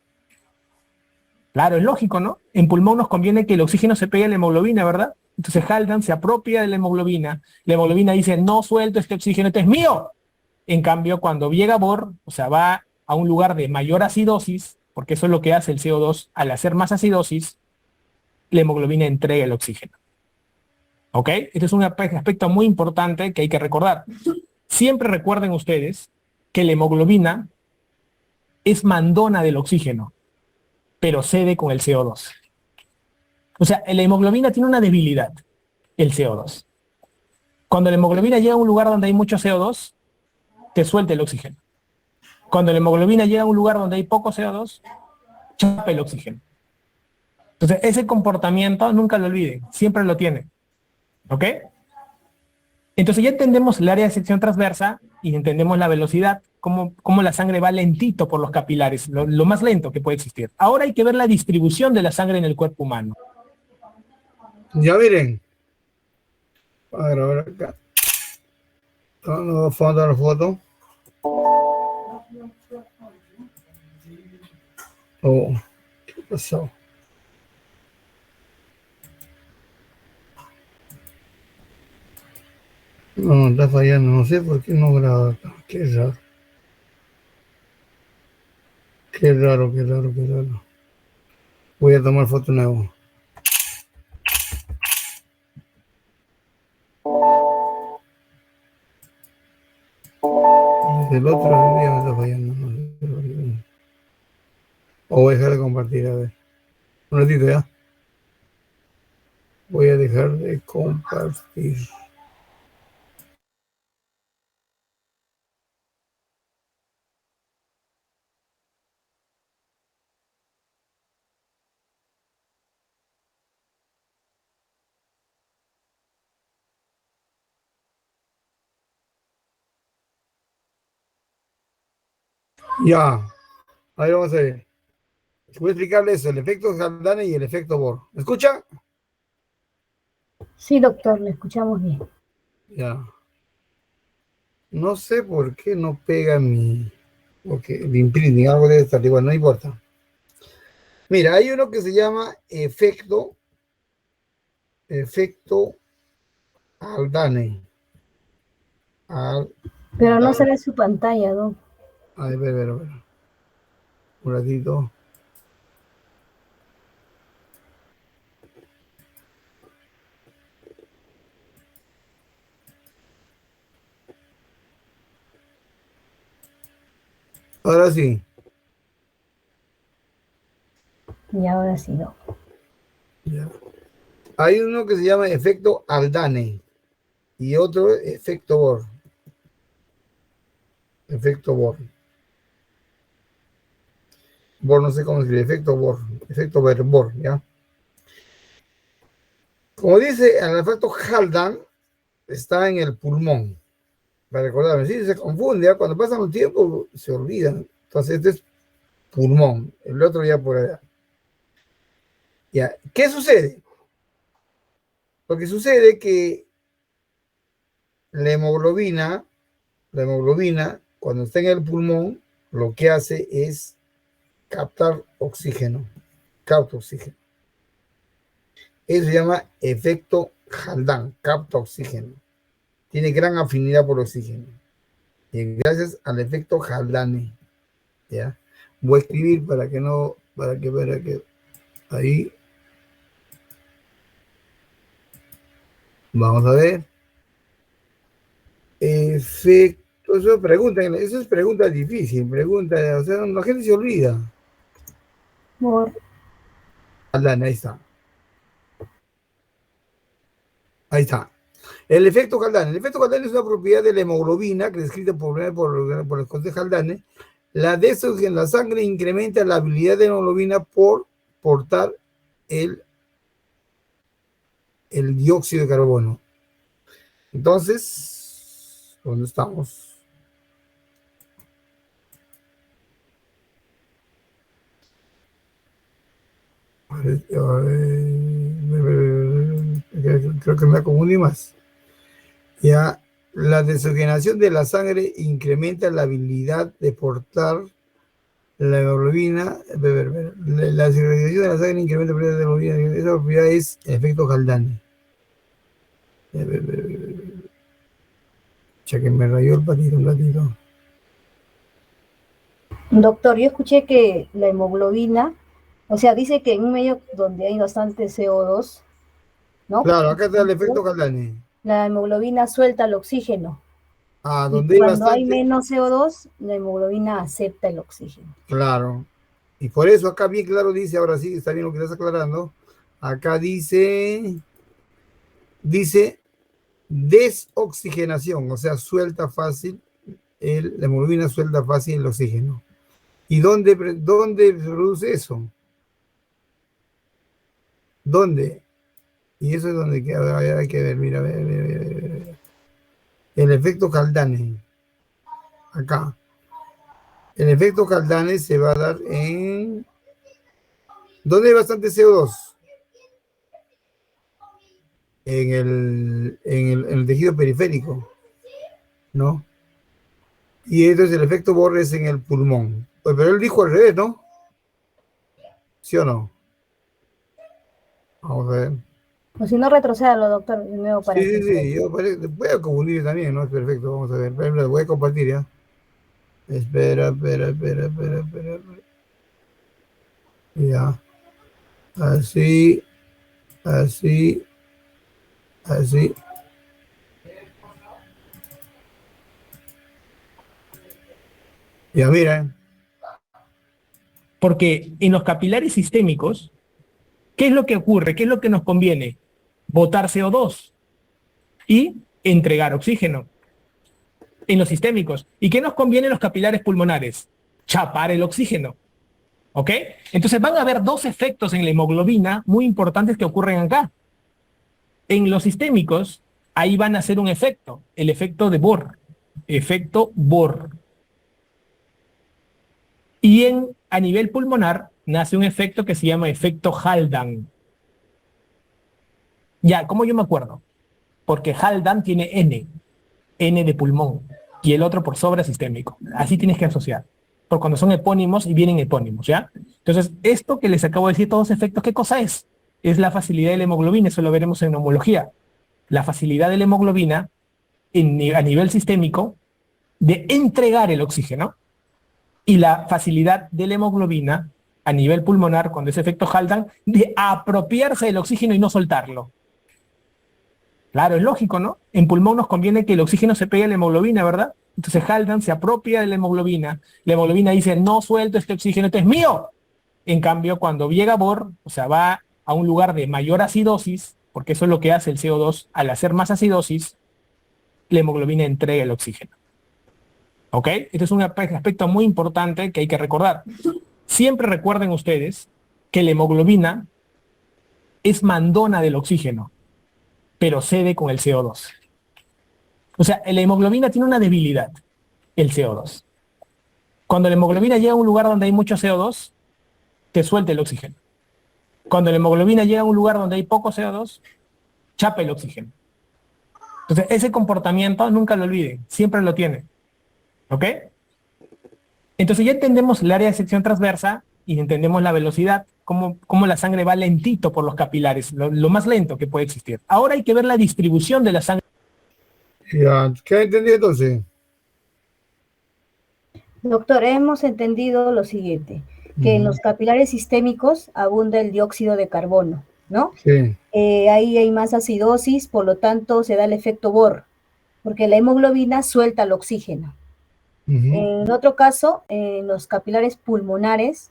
Claro, es lógico, ¿no? En pulmón nos conviene que el oxígeno se pegue a la hemoglobina, ¿verdad? Entonces Haldane se apropia de la hemoglobina dice, no suelto este oxígeno, este es mío. En cambio, cuando llega Bohr, o sea, va a un lugar de mayor acidosis, porque eso es lo que hace el CO2, al hacer más acidosis, la hemoglobina entrega el oxígeno. ¿Ok? Este es un aspecto muy importante que hay que recordar. Siempre recuerden ustedes que la hemoglobina es mandona del oxígeno, pero cede con el CO2. O sea, la hemoglobina tiene una debilidad, el CO2. Cuando la hemoglobina llega a un lugar donde hay mucho CO2, te suelta el oxígeno. Cuando la hemoglobina llega a un lugar donde hay poco CO2, chapa el oxígeno. Entonces, ese comportamiento nunca lo olviden, siempre lo tienen. ¿Ok? Entonces ya entendemos el área de sección transversa y entendemos la velocidad, cómo la sangre va lentito por los capilares, lo más lento que puede existir. Ahora hay que ver la distribución de la sangre en el cuerpo humano. Ya miren. A ver acá. Vamos a dar la foto. Oh, ¿qué pasó? No, está fallando, no sé por qué no graba acá. Qué raro. Qué raro, qué raro, qué raro. Voy a tomar foto nueva. El otro día me está fallando. No sé por qué. O voy a dejar de compartir, a ver. Un ratito ya. Voy a dejar de compartir. Ya, ahí vamos a ver. Voy a explicarles el efecto Haldane y el efecto Bohr. ¿Me escuchan? Sí, doctor, le escuchamos bien. Ya. No sé por qué no pega mi... Porque el imprinting, algo debe estar igual, no importa. Mira, hay uno que se llama efecto Haldane. Pero no se ve su pantalla, ¿no? A ver. Un ratito. Ahora sí. Y ahora sí, no. Ya. Hay uno que se llama efecto Haldane y otro efecto Bohr. Efecto Bohr. Bohr no sé cómo escribir. Efecto Bohr. Efecto Bohr, ¿ya? Como dice, el efecto Haldane está en el pulmón. Para recordarme, sí, se confunde, ¿ya? Cuando pasan un tiempo se olvidan. Entonces, este es pulmón, el otro ya por allá. ¿Ya? ¿Qué sucede? Lo que sucede es que la hemoglobina, cuando está en el pulmón, lo que hace es captar oxígeno. Capta oxígeno. Eso se llama efecto Haldane, capta oxígeno. Tiene gran afinidad por oxígeno. Y gracias al efecto Haldane, ¿ya? Voy a escribir para que ahí. Vamos a ver. Efecto, eso es pregunta difícil, o sea, la gente se olvida. Por Haldane, ahí está. Ahí está. El efecto Haldane. El efecto Haldane es una propiedad de la hemoglobina que descrita por el concepto de Haldane. La desoxigenación en la sangre incrementa la habilidad de la hemoglobina por portar el dióxido de carbono. Entonces, ¿dónde estamos? Creo que me confundí más. Ya, la desoxigenación de la sangre incrementa la habilidad de portar la hemoglobina. La desoxigenación de la sangre incrementa la habilidad de la hemoglobina. Esa propiedad es efecto Haldane. Ya que me rayó el patito un ratito. doctor, yo escuché que la hemoglobina, o sea, dice que en un medio donde hay bastante CO2, ¿no? Claro, acá está el efecto Haldane. La hemoglobina suelta el oxígeno. Ah, Y donde hay cuando hay bastante. menos CO2, la hemoglobina acepta el oxígeno. Claro. Y por eso acá bien claro dice, ahora sí, está bien lo que estás aclarando. Acá dice desoxigenación, o sea, suelta fácil, la hemoglobina suelta fácil el oxígeno. ¿Y dónde se produce eso? ¿Dónde? Y eso es donde hay que ver, mira, a ver. El efecto Haldane. Acá. El efecto Haldane se va a dar en... ¿Dónde hay bastante CO2? En el tejido periférico, ¿no? Y entonces el efecto Bohr es en el pulmón. Pues, pero él dijo al revés, ¿no? ¿Sí o no? Vamos a ver. O si no, retrocédalo, doctor, de nuevo para que... Sí, voy a confundir también, ¿no? Es perfecto, vamos a ver. Voy a compartir ya. Espera. Ya. Así. Ya mira, Porque en los capilares sistémicos, ¿qué es lo que ocurre? ¿Qué es lo que nos conviene? Botar CO2 y entregar oxígeno en los sistémicos. ¿Y qué nos conviene en los capilares pulmonares? Chapar el oxígeno. ¿Ok? Entonces van a haber dos efectos en la hemoglobina muy importantes que ocurren acá. En los sistémicos, ahí van a hacer un efecto, el efecto de Bohr. Efecto Bohr. Y a nivel pulmonar nace un efecto que se llama efecto Haldane. Ya, ¿cómo yo me acuerdo? Porque Haldane tiene N de pulmón, y el otro por sobre sistémico. Así tienes que asociar. Por cuando son epónimos y vienen epónimos, ¿ya? Entonces, esto que les acabo de decir, todos efectos, ¿qué cosa es? Es la facilidad de la hemoglobina, eso lo veremos en homología. La facilidad de la hemoglobina a nivel sistémico de entregar el oxígeno y la facilidad de la hemoglobina a nivel pulmonar, cuando ese efecto Haldane, de apropiarse del oxígeno y no soltarlo. Claro, es lógico, ¿no? En pulmón nos conviene que el oxígeno se pegue a la hemoglobina, ¿verdad? Entonces Haldane se apropia de la hemoglobina dice, no suelto este oxígeno, este es mío. En cambio, cuando llega Bohr, o sea, va a un lugar de mayor acidosis, porque eso es lo que hace el CO2, al hacer más acidosis, la hemoglobina entrega el oxígeno. ¿Ok? Este es un aspecto muy importante que hay que recordar. Siempre recuerden ustedes que la hemoglobina es mandona del oxígeno, pero cede con el CO2. O sea, la hemoglobina tiene una debilidad, el CO2. Cuando la hemoglobina llega a un lugar donde hay mucho CO2, te suelta el oxígeno. Cuando la hemoglobina llega a un lugar donde hay poco CO2, chapa el oxígeno. Entonces, ese comportamiento nunca lo olviden, siempre lo tienen. ¿Ok? Entonces ya entendemos el área de sección transversa y entendemos la velocidad, cómo la sangre va lentito por los capilares, lo más lento que puede existir. Ahora hay que ver la distribución de la sangre. ya, ¿qué entendí entonces? Doctor, hemos entendido lo siguiente, que en los capilares sistémicos abunda el dióxido de carbono, ¿no? Sí. Ahí hay más acidosis, por lo tanto se da el efecto Bohr, porque la hemoglobina suelta el oxígeno. En otro caso, en los capilares pulmonares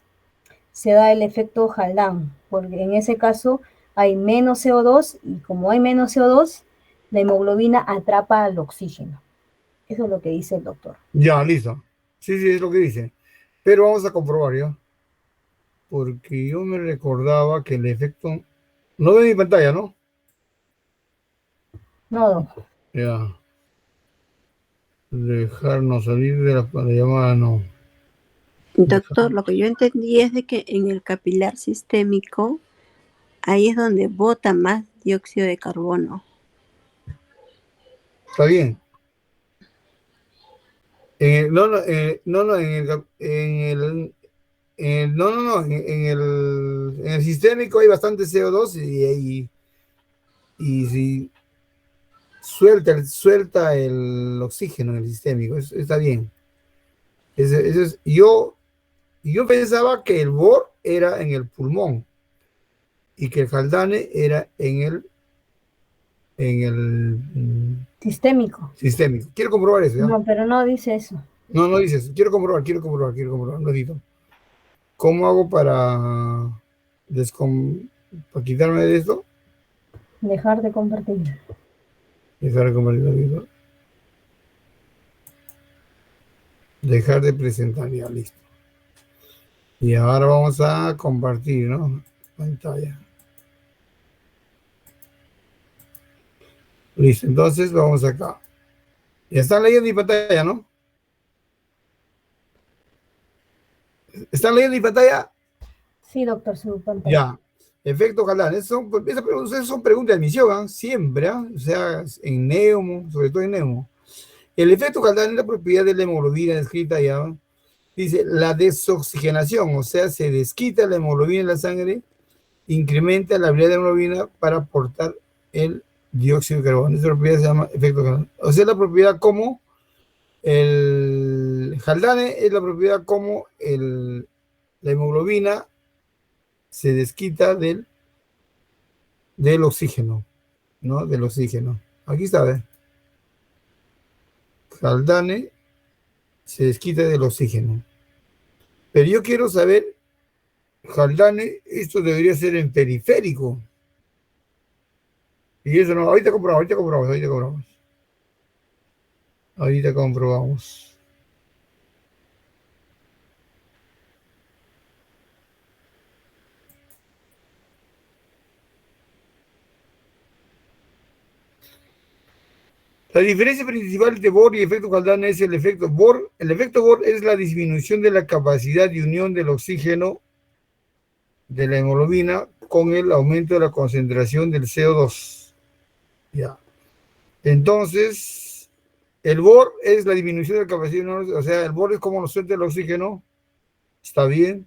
se da el efecto Haldane, porque en ese caso hay menos CO2 y como hay menos CO2, la hemoglobina atrapa al oxígeno. Eso es lo que dice el doctor. Ya, listo. Sí, sí, es lo que dice. Pero vamos a comprobar ya. Porque yo me recordaba que el efecto... No ve mi pantalla, ¿no? No, doctor. Ya. Dejarnos salir de la llamada, no. Doctor, lo que yo entendí es de que en el capilar sistémico, ahí es donde bota más dióxido de carbono. Está bien. No, no, no, no, en el sistémico hay bastante CO2 y si suelta el oxígeno en el sistémico, está bien. Yo pensaba que el Bohr era en el pulmón y que el Haldane era Sistémico. sistémico. Quiero comprobar eso, ¿ya? No, pero no dice eso. No, no dice eso. Quiero comprobar, no edito. ¿Cómo hago para quitarme de esto? Dejar de compartir. Dejar de compartir. Dejar de presentar, ya, listo. Y ahora vamos a compartir, ¿no? Pantalla. Listo, entonces vamos acá. Ya están leyendo mi pantalla, ¿no? ¿Están leyendo mi pantalla? Sí, doctor, su pantalla. Ya. Efecto Haldane. Esas son preguntas de admisión, ¿eh? Siempre, ¿eh? O sea, en neumo, sobre todo en neumo. El efecto Haldane es la propiedad de la hemoglobina descrita ya, ¿no? Dice, la desoxigenación, o sea, se desquita la hemoglobina en la sangre, incrementa la habilidad de la hemoglobina para aportar el dióxido de carbono. Esa propiedad se llama efecto Haldane. O sea, la propiedad como el Haldane es la propiedad como la hemoglobina se desquita del oxígeno, ¿no? Del oxígeno. Aquí está, ¿eh? Haldane se desquita del oxígeno. Pero yo quiero saber, Haldane, esto debería ser en periférico. Y eso no, ahorita comprobamos. La diferencia principal de Bohr y efecto Haldane es el efecto Bohr. El efecto Bohr es la disminución de la capacidad de unión del oxígeno de la hemoglobina con el aumento de la concentración del CO2. Ya. Entonces, el Bohr es la disminución de la capacidad de unión, o sea, el Bohr es como nos suelta el oxígeno. Está bien.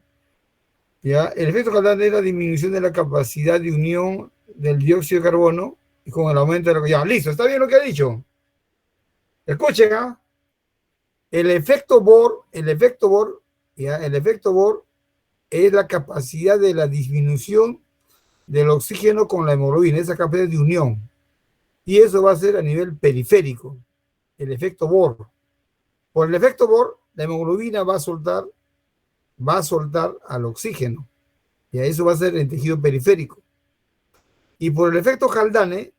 Ya. El efecto Haldane es la disminución de la capacidad de unión del dióxido de carbono y con el aumento de la... Ya, listo, está bien lo que ha dicho. Escuchen, ¿ah? El efecto Bohr, ¿ya? El efecto Bohr es la capacidad de la disminución del oxígeno con la hemoglobina, esa capacidad de unión. Y eso va a ser a nivel periférico, el efecto Bohr. Por el efecto Bohr, la hemoglobina va a soltar al oxígeno. Y eso va a ser en tejido periférico. Y por el efecto Haldane,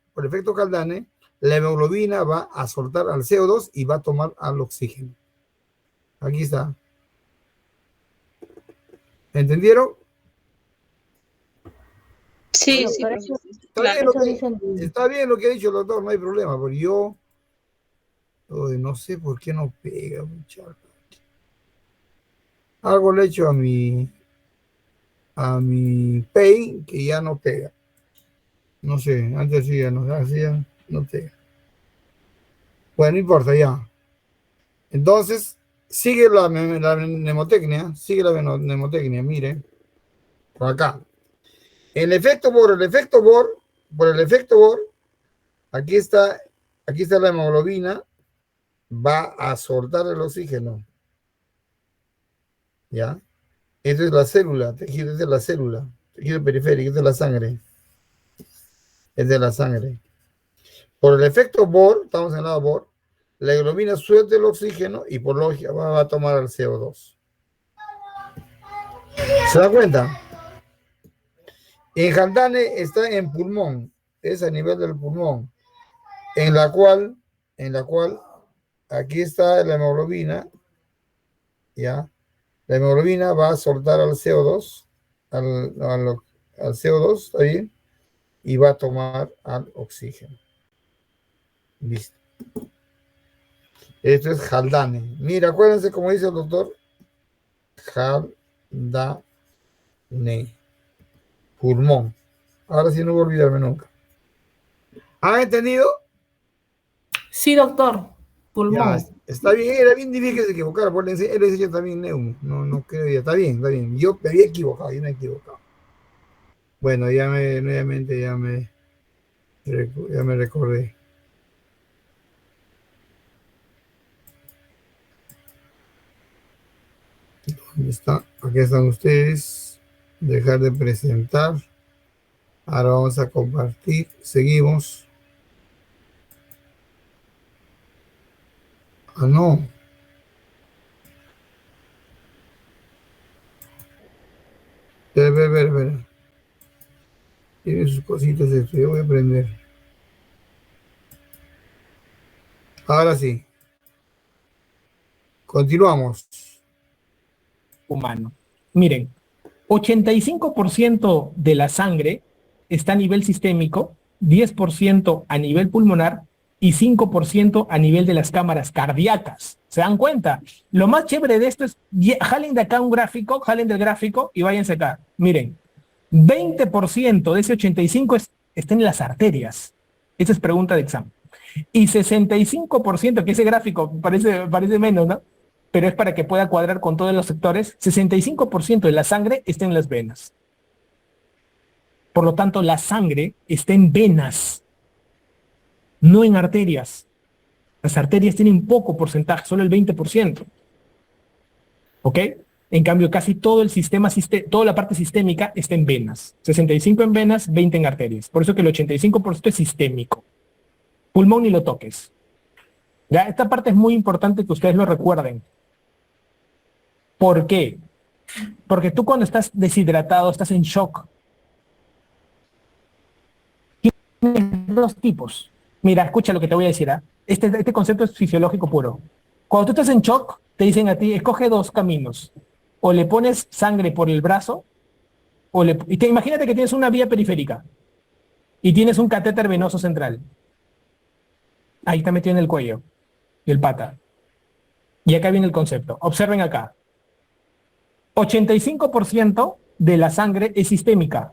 la hemoglobina va a soltar al CO2 y va a tomar al oxígeno. Aquí está. ¿Entendieron? Sí, sí. Doctor, eso- Está bien lo que ha dicho el doctor, no hay problema, pero yo no sé por qué no pega, muchacho. Algo le he hecho a mi Paint que ya no pega. No sé, antes sí ya no pega. Bueno, no importa ya. Entonces, sigue la mnemotecnia, mire, por acá. Por el efecto Bohr, aquí está la hemoglobina, va a soltar el oxígeno. ¿Ya? Esto es la célula, tejido, esta es la célula, tejido periférico, esta es la sangre. Es de la sangre. Por el efecto Bohr, estamos en el lado Bohr, la hemoglobina suelta el oxígeno y por lógica va a tomar el CO2. ¿Se da cuenta? En Haldane está en pulmón, es a nivel del pulmón, en la cual aquí está la hemoglobina, ¿ya? La hemoglobina va a soltar al CO2, al CO2, ¿está bien? Y va a tomar al oxígeno. Listo. Esto es Haldane. Mira, acuérdense como dice el doctor, Haldane. Pulmón. Ahora sí no voy a olvidarme nunca. ¿Han entendido? Sí, doctor. Pulmón. Ya, está bien, era bien difícil que se equivocara, porque él decía también neumo, no creo ya, está bien, yo me había equivocado, Bueno, nuevamente ya me recordé. ¿Dónde está? Aquí están ustedes, dejar de presentar, ahora vamos a compartir, seguimos. Ah, no. Espera. Tiene sus cositas esto, yo voy a aprender. Ahora sí. Continuamos. Humano. Miren, 85% de la sangre está a nivel sistémico, 10% a nivel pulmonar y 5% a nivel de las cámaras cardíacas. ¿Se dan cuenta? Lo más chévere de esto es, jalen de acá un gráfico, jalen del gráfico y váyanse acá. Miren, 20% de ese 85% está en las arterias. Esa es pregunta de examen. Y 65%, que ese gráfico parece menos, ¿no? Pero es para que pueda cuadrar con todos los sectores, 65% de la sangre está en las venas. Por lo tanto, la sangre está en venas, no en arterias. Las arterias tienen poco porcentaje, solo el 20%. ¿Ok? En cambio, casi todo el sistema, toda la parte sistémica está en venas. 65 en venas, 20 en arterias. Por eso que el 85% es sistémico. Pulmón ni lo toques. Ya, esta parte es muy importante que ustedes lo recuerden. ¿Por qué? Porque tú cuando estás deshidratado, estás en shock. Tienes dos tipos. Mira, escucha lo que te voy a decir. Este concepto es fisiológico puro. Cuando tú estás en shock, te dicen a ti, escoge dos caminos. O le pones sangre por el brazo, imagínate que tienes una vía periférica y tienes un catéter venoso central. Ahí está metido en el cuello y el pata. Y acá viene el concepto. Observen acá. 85% de la sangre es sistémica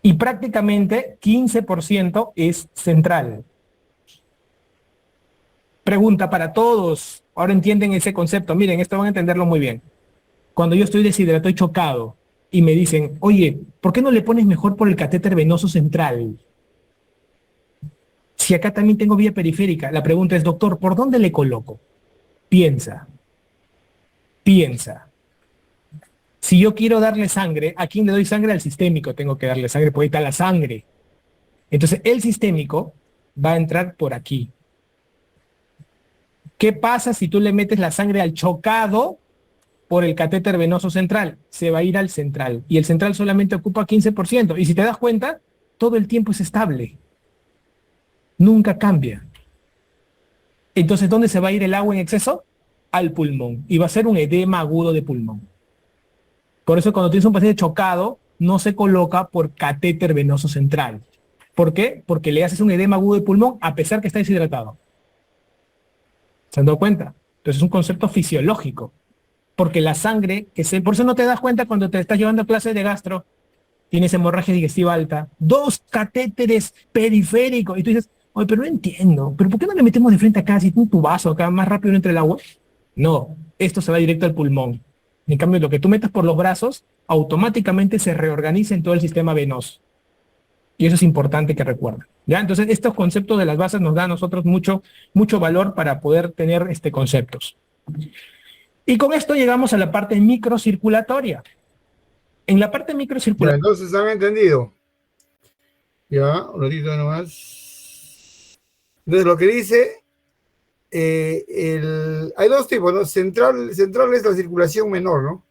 y prácticamente 15% es central. Pregunta para todos. Ahora entienden ese concepto. Miren, esto van a entenderlo muy bien. Cuando yo estoy deshidratado y chocado y me dicen, oye, ¿por qué no le pones mejor por el catéter venoso central? Si acá también tengo vía periférica. La pregunta es, doctor, ¿por dónde le coloco? Piensa. Si yo quiero darle sangre, ¿a quién le doy sangre? Al sistémico tengo que darle sangre, porque ahí está la sangre. Entonces, el sistémico va a entrar por aquí. ¿Qué pasa si tú le metes la sangre al chocado por el catéter venoso central? Se va a ir al central. Y el central solamente ocupa 15%. Y si te das cuenta, todo el tiempo es estable. Nunca cambia. Entonces, ¿dónde se va a ir el agua en exceso? Al pulmón. Y va a ser un edema agudo de pulmón. Por eso cuando tienes un paciente chocado, no se coloca por catéter venoso central. ¿Por qué? Porque le haces un edema agudo de pulmón a pesar que está deshidratado. ¿Se han dado cuenta? Entonces es un concepto fisiológico. Porque la sangre, por eso no te das cuenta cuando te estás llevando a clases de gastro, tienes hemorragia digestiva alta, 2 catéteres periféricos, y tú dices, oye, pero no entiendo, ¿pero por qué no le metemos de frente acá, si tiene tu vaso acá, más rápido no entra el agua? No, esto se va directo al pulmón. En cambio, lo que tú metas por los brazos, automáticamente se reorganiza en todo el sistema venoso. Y eso es importante que recuerden. ¿Ya? Entonces, estos conceptos de las bases nos dan a nosotros mucho valor para poder tener conceptos. Y con esto llegamos a la parte microcirculatoria. En la parte microcirculatoria... Entonces, ¿han entendido? Ya, un ratito nomás. Entonces, lo que dice, hay dos tipos, ¿no? Central es la circulación menor, ¿no?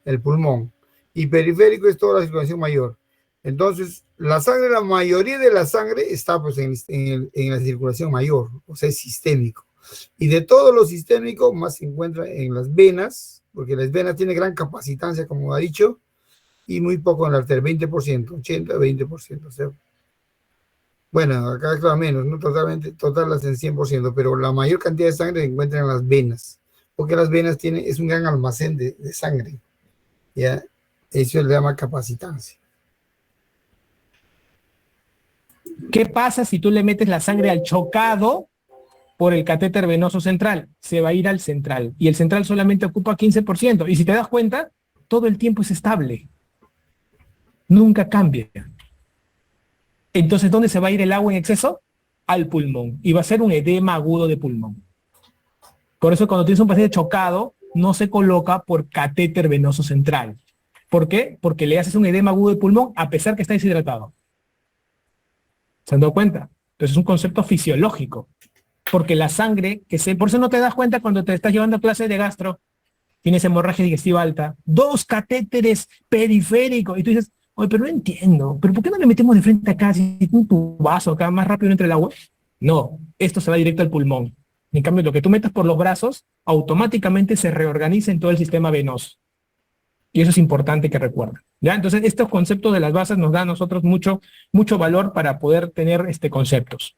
El pulmón. Y periférico es toda la circulación mayor. Entonces, la mayoría de la sangre está pues en la circulación mayor, o sea, es sistémico. Y de todo lo sistémico, más se encuentra en las venas, porque las venas tienen gran capacitancia, como ha dicho, y muy poco en la arteria, 20%, 80-20%. O sea, bueno, acá claro menos, no total en 100%, pero la mayor cantidad de sangre se encuentra en las venas, porque las venas es un gran almacén de sangre, ¿ya? Eso le llama capacitancia. ¿Qué pasa si tú le metes la sangre al chocado por el catéter venoso central? Se va a ir al central. Y el central solamente ocupa 15%. Y si te das cuenta, todo el tiempo es estable. Nunca cambia. Entonces, ¿dónde se va a ir el agua en exceso? Al pulmón. Y va a ser un edema agudo de pulmón. Por eso cuando tienes un paciente chocado, no se coloca por catéter venoso central. ¿Por qué? Porque le haces un edema agudo de pulmón a pesar que está deshidratado. ¿Se han dado cuenta? Entonces es un concepto fisiológico. Porque la sangre, por eso no te das cuenta cuando te estás llevando a clases de gastro, tienes hemorragia digestiva alta, 2 catéteres periféricos, y tú dices, oye, pero no entiendo, ¿pero por qué no le metemos de frente acá, si tiene tu vaso acá, más rápido no entra el agua? No, esto se va directo al pulmón. En cambio, lo que tú metas por los brazos, automáticamente se reorganiza en todo el sistema venoso. Y eso es importante que recuerden. ¿Ya? Entonces, estos conceptos de las bases nos dan a nosotros mucho valor para poder tener conceptos.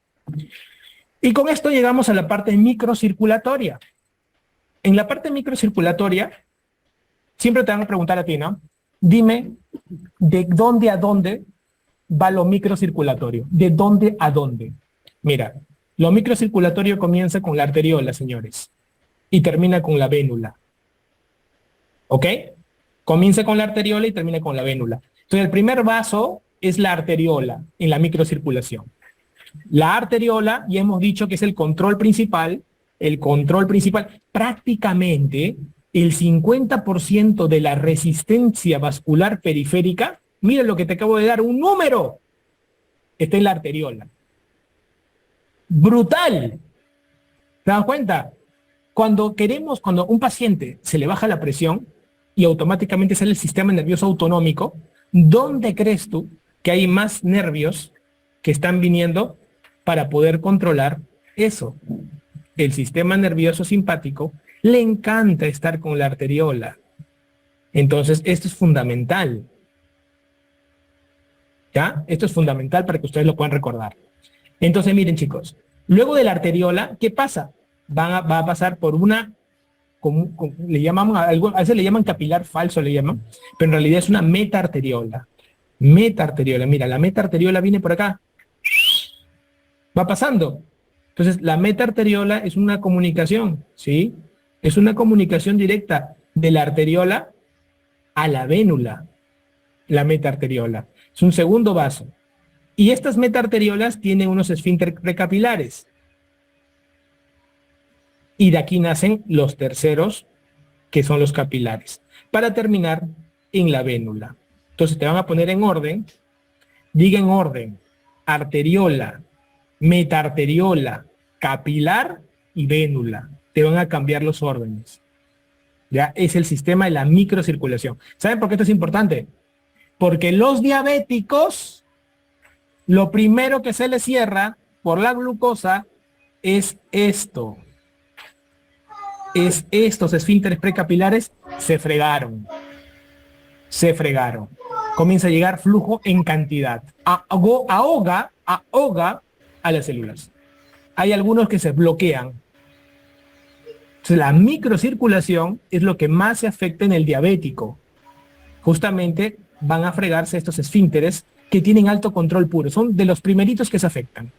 Y con esto llegamos a la parte microcirculatoria. En la parte microcirculatoria, siempre te van a preguntar a ti, ¿no? Dime, ¿de dónde a dónde va lo microcirculatorio? ¿De dónde a dónde? Mira, lo microcirculatorio comienza con la arteriola, señores, y termina con la vénula. ¿Ok? Comienza con la arteriola y termina con la vénula. Entonces, el primer vaso es la arteriola en la microcirculación. La arteriola, ya hemos dicho que es el control principal. Prácticamente el 50% de la resistencia vascular periférica, mira lo que te acabo de dar, un número, está en la arteriola. Brutal. ¿Te das cuenta? cuando un paciente se le baja la presión y automáticamente sale el sistema nervioso autonómico, ¿dónde crees tú que hay más nervios que están viniendo para poder controlar eso? El sistema nervioso simpático le encanta estar con la arteriola. Entonces, esto es fundamental. ¿Ya? Esto es fundamental para que ustedes lo puedan recordar. Entonces, miren, chicos, luego de la arteriola, ¿qué pasa? Va a pasar por una, le llaman, a veces le llaman capilar falso, le llaman, pero en realidad es una metaarteriola. Metaarteriola, mira, la metaarteriola viene por acá. Va pasando. Entonces, la metaarteriola es una comunicación, ¿sí? Es una comunicación directa de la arteriola a la vénula, la metaarteriola. Es un segundo vaso. Y estas metaarteriolas tienen unos esfínteres precapilares. Y de aquí nacen los terceros, que son los capilares, para terminar en la vénula. Entonces te van a poner en orden, diga en orden, arteriola, metaarteriola, capilar y vénula. Te van a cambiar los órdenes. Ya es el sistema de la microcirculación. ¿Saben por qué esto es importante? Porque los diabéticos, lo primero que se les cierra por la glucosa es esto. Estos esfínteres precapilares se fregaron. Se fregaron. Comienza a llegar flujo en cantidad. Ahoga a las células. Hay algunos que se bloquean. Entonces, la microcirculación es lo que más se afecta en el diabético. Justamente van a fregarse estos esfínteres que tienen alto control puro. Son de los primeritos que se afectan.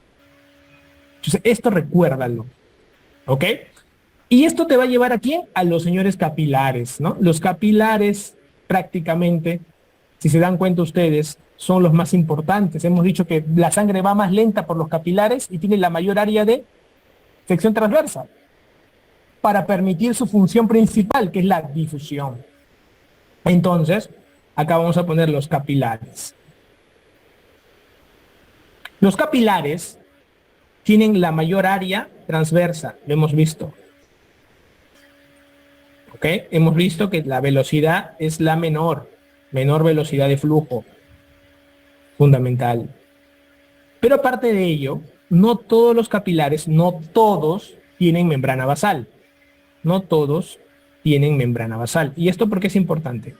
Entonces, esto recuérdalo. ¿Ok? Y esto te va a llevar ¿a quién? A los señores capilares, ¿no? Los capilares prácticamente, si se dan cuenta ustedes, son los más importantes. Hemos dicho que la sangre va más lenta por los capilares y tiene la mayor área de sección transversa para permitir su función principal, que es la difusión. Entonces, acá vamos a poner los capilares. Los capilares tienen la mayor área transversa, lo hemos visto. ¿Ok? Hemos visto que la velocidad es la menor velocidad de flujo, fundamental. Pero aparte de ello, no todos los capilares, no todos tienen membrana basal. No todos tienen membrana basal. ¿Y esto por qué es importante?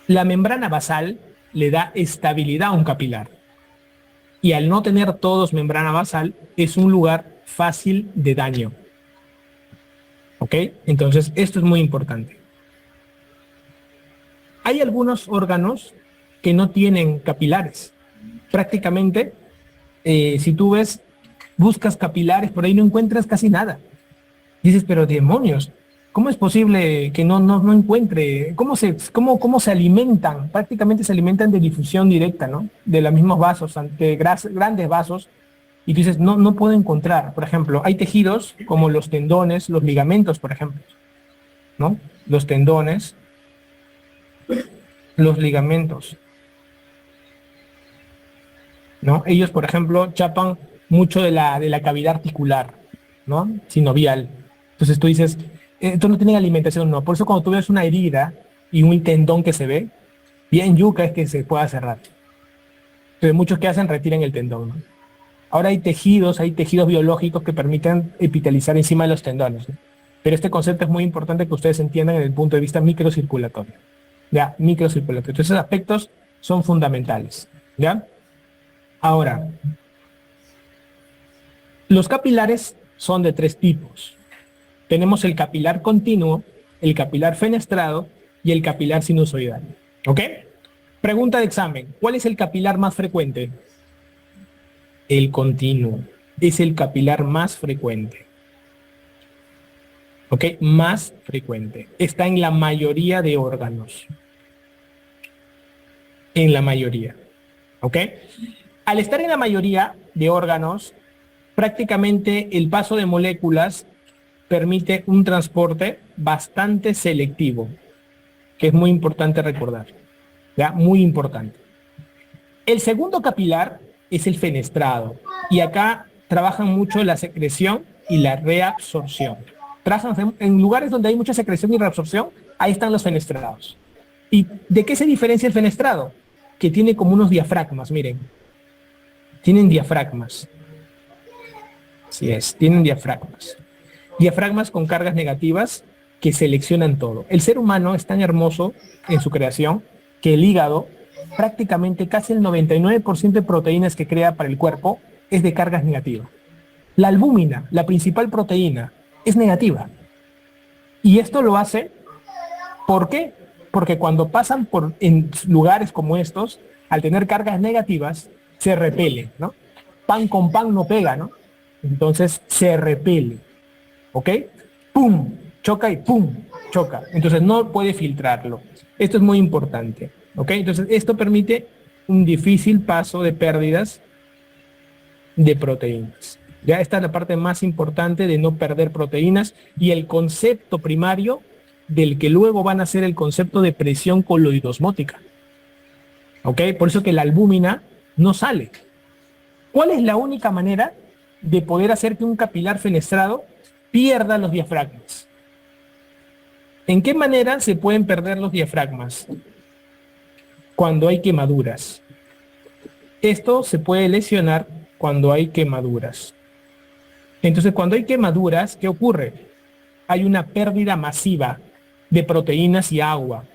La membrana basal le da estabilidad a un capilar. Y al no tener todos membrana basal, es un lugar fácil de daño. ¿Ok? Entonces, esto es muy importante. Hay algunos órganos que no tienen capilares. Prácticamente, si tú ves, buscas capilares, por ahí no encuentras casi nada. Dices, pero demonios, ¿cómo es posible que no encuentre? ¿Cómo se alimentan? Prácticamente se alimentan de difusión directa, ¿no? De los mismos vasos, de grandes vasos. Y tú dices, no puedo encontrar. Por ejemplo, hay tejidos como los tendones, los ligamentos, por ejemplo, ¿no? Los tendones, los ligamentos, ¿no? Ellos, por ejemplo, chapan mucho de la cavidad articular, ¿no? Sinovial. Entonces tú dices, estos no tienen alimentación, no. Por eso cuando tú ves una herida y un tendón que se ve, bien yuca es que se pueda cerrar. Entonces muchos que hacen retiran el tendón, ¿no? Ahora hay tejidos biológicos que permiten epitalizar encima de los tendones, ¿no? Pero este concepto es muy importante que ustedes entiendan desde el punto de vista microcirculatorio. ¿Ya? Microcirculatorio. Entonces esos aspectos son fundamentales. ¿Ya? Ahora, los capilares son de tres tipos. Tenemos el capilar continuo, el capilar fenestrado y el capilar sinusoidal. ¿Ok? Pregunta de examen. ¿Cuál es el capilar más frecuente? El continuo. Es el capilar más frecuente. ¿Ok? Más frecuente. Está en la mayoría de órganos. En la mayoría. ¿Ok? Al estar en la mayoría de órganos, prácticamente el paso de moléculas permite un transporte bastante selectivo, que es muy importante recordar. ¿Ya? Muy importante. El segundo capilar es el fenestrado. Y acá trabajan mucho la secreción y la reabsorción. Trabajan en lugares donde hay mucha secreción y reabsorción, ahí están los fenestrados. ¿Y de qué se diferencia el fenestrado? Que tiene como unos diafragmas, miren. Tienen diafragmas. Así es, tienen diafragmas. Diafragmas con cargas negativas que seleccionan todo. El ser humano es tan hermoso en su creación que el hígado, prácticamente casi el 99% de proteínas que crea para el cuerpo es de cargas negativas. La albúmina, la principal proteína, es negativa. Y esto lo hace, ¿por qué? Porque cuando pasan en lugares como estos, al tener cargas negativas, se repele, ¿no? Pan con pan no pega, ¿no? Entonces se repele, ¿ok? ¡Pum! Choca y ¡pum! Choca. Entonces no puede filtrarlo. Esto es muy importante, ¿ok? Entonces esto permite un difícil paso de pérdidas de proteínas. Ya esta es la parte más importante de no perder proteínas y el concepto primario del que luego van a ser el concepto de presión coloidosmótica. ¿Ok? Por eso que la albúmina no sale. ¿Cuál es la única manera de poder hacer que un capilar fenestrado pierda los diafragmas? ¿En qué manera se pueden perder los diafragmas? Cuando hay quemaduras. Esto se puede lesionar cuando hay quemaduras. Entonces, cuando hay quemaduras, ¿qué ocurre? Hay una pérdida masiva de proteínas y agua.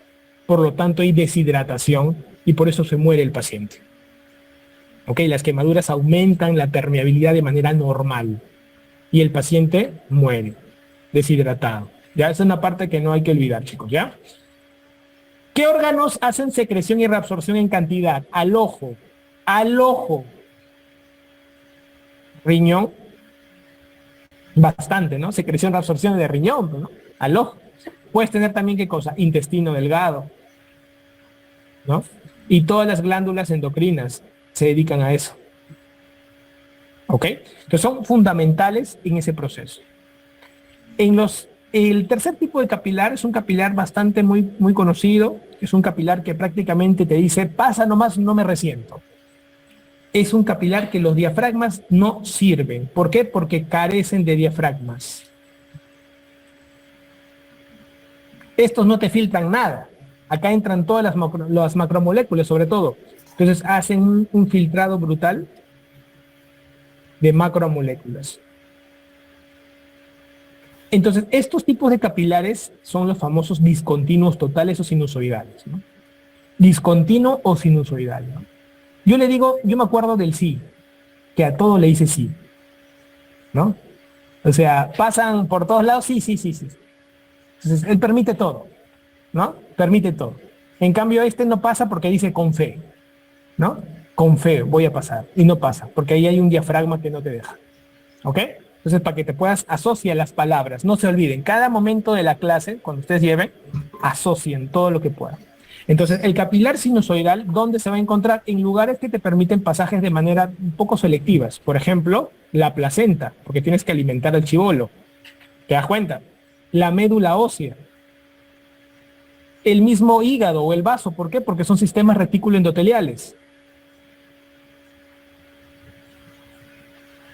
Por lo tanto, hay deshidratación y por eso se muere el paciente. ¿Ok? Las quemaduras aumentan la permeabilidad de manera normal y el paciente muere deshidratado. Ya, esa es una parte que no hay que olvidar, chicos, ¿ya? ¿Qué órganos hacen secreción y reabsorción en cantidad? Al ojo. Al ojo. Riñón. Bastante, ¿no? Secreción, reabsorción de riñón, ¿no? Al ojo. Puedes tener también, ¿qué cosa? Intestino delgado, ¿no? Y todas las glándulas endocrinas se dedican a eso. ¿Ok? Entonces son fundamentales en ese proceso. El tercer tipo de capilar es un capilar bastante muy conocido. Es un capilar que prácticamente te dice, pasa nomás, no me resiento. Es un capilar que los diafragmas no sirven. ¿Por qué? Porque carecen de diafragmas. Estos no te filtran nada. Acá entran todas las macromoléculas, sobre todo. Entonces hacen un filtrado brutal de macromoléculas. Entonces, estos tipos de capilares son los famosos discontinuos totales o sinusoidales, ¿no? Discontinuo o sinusoidal, ¿no? Yo le digo, yo me acuerdo del sí, que a todo le dice sí, ¿no? O sea, pasan por todos lados, sí. Entonces, él permite todo, ¿no? Permite todo. En cambio, este no pasa porque dice con fe, ¿no? Con fe voy a pasar, y no pasa, porque ahí hay un diafragma que no te deja, ¿ok? Entonces, para que te puedas asociar las palabras, no se olviden, cada momento de la clase, cuando ustedes lleven, asocien todo lo que puedan. Entonces, el capilar sinusoidal, ¿dónde se va a encontrar? En lugares que te permiten pasajes de manera un poco selectivas. Por ejemplo, la placenta, porque tienes que alimentar al chibolo. ¿Te das cuenta? La médula ósea. El mismo hígado o el vaso. ¿Por qué? Porque son sistemas retículo-endoteliales.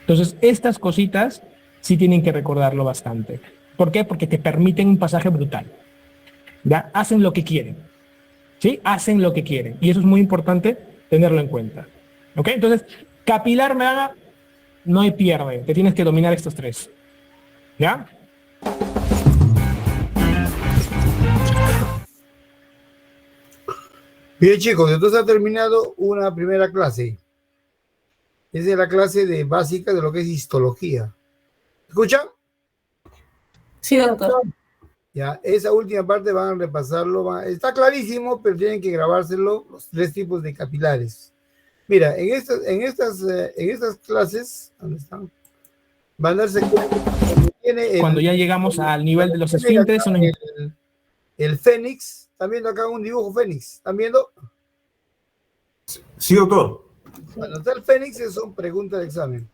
Entonces, estas cositas sí tienen que recordarlo bastante. ¿Por qué? Porque te permiten un pasaje brutal. ¿Ya? Hacen lo que quieren. ¿Sí? Hacen lo que quieren. Y eso es muy importante tenerlo en cuenta. ¿Ok? Entonces, capilar, no hay pierde. Te tienes que dominar estos tres. ¿Ya? Bien, chicos, entonces ha terminado una primera clase. Esa es la clase de básica de lo que es histología. ¿Escuchan? Sí, doctor. Ya, esa última parte van a repasarlo. Está clarísimo, pero tienen que grabárselo, los tres tipos de capilares. Mira, en estas clases, ¿dónde están? Van a darse cuenta cuando ya llegamos al nivel de los esfínteres. El fénix, ¿están viendo acá un dibujo fénix? ¿Están viendo? Sí, doctor. Bueno, está el fénix, son preguntas de examen.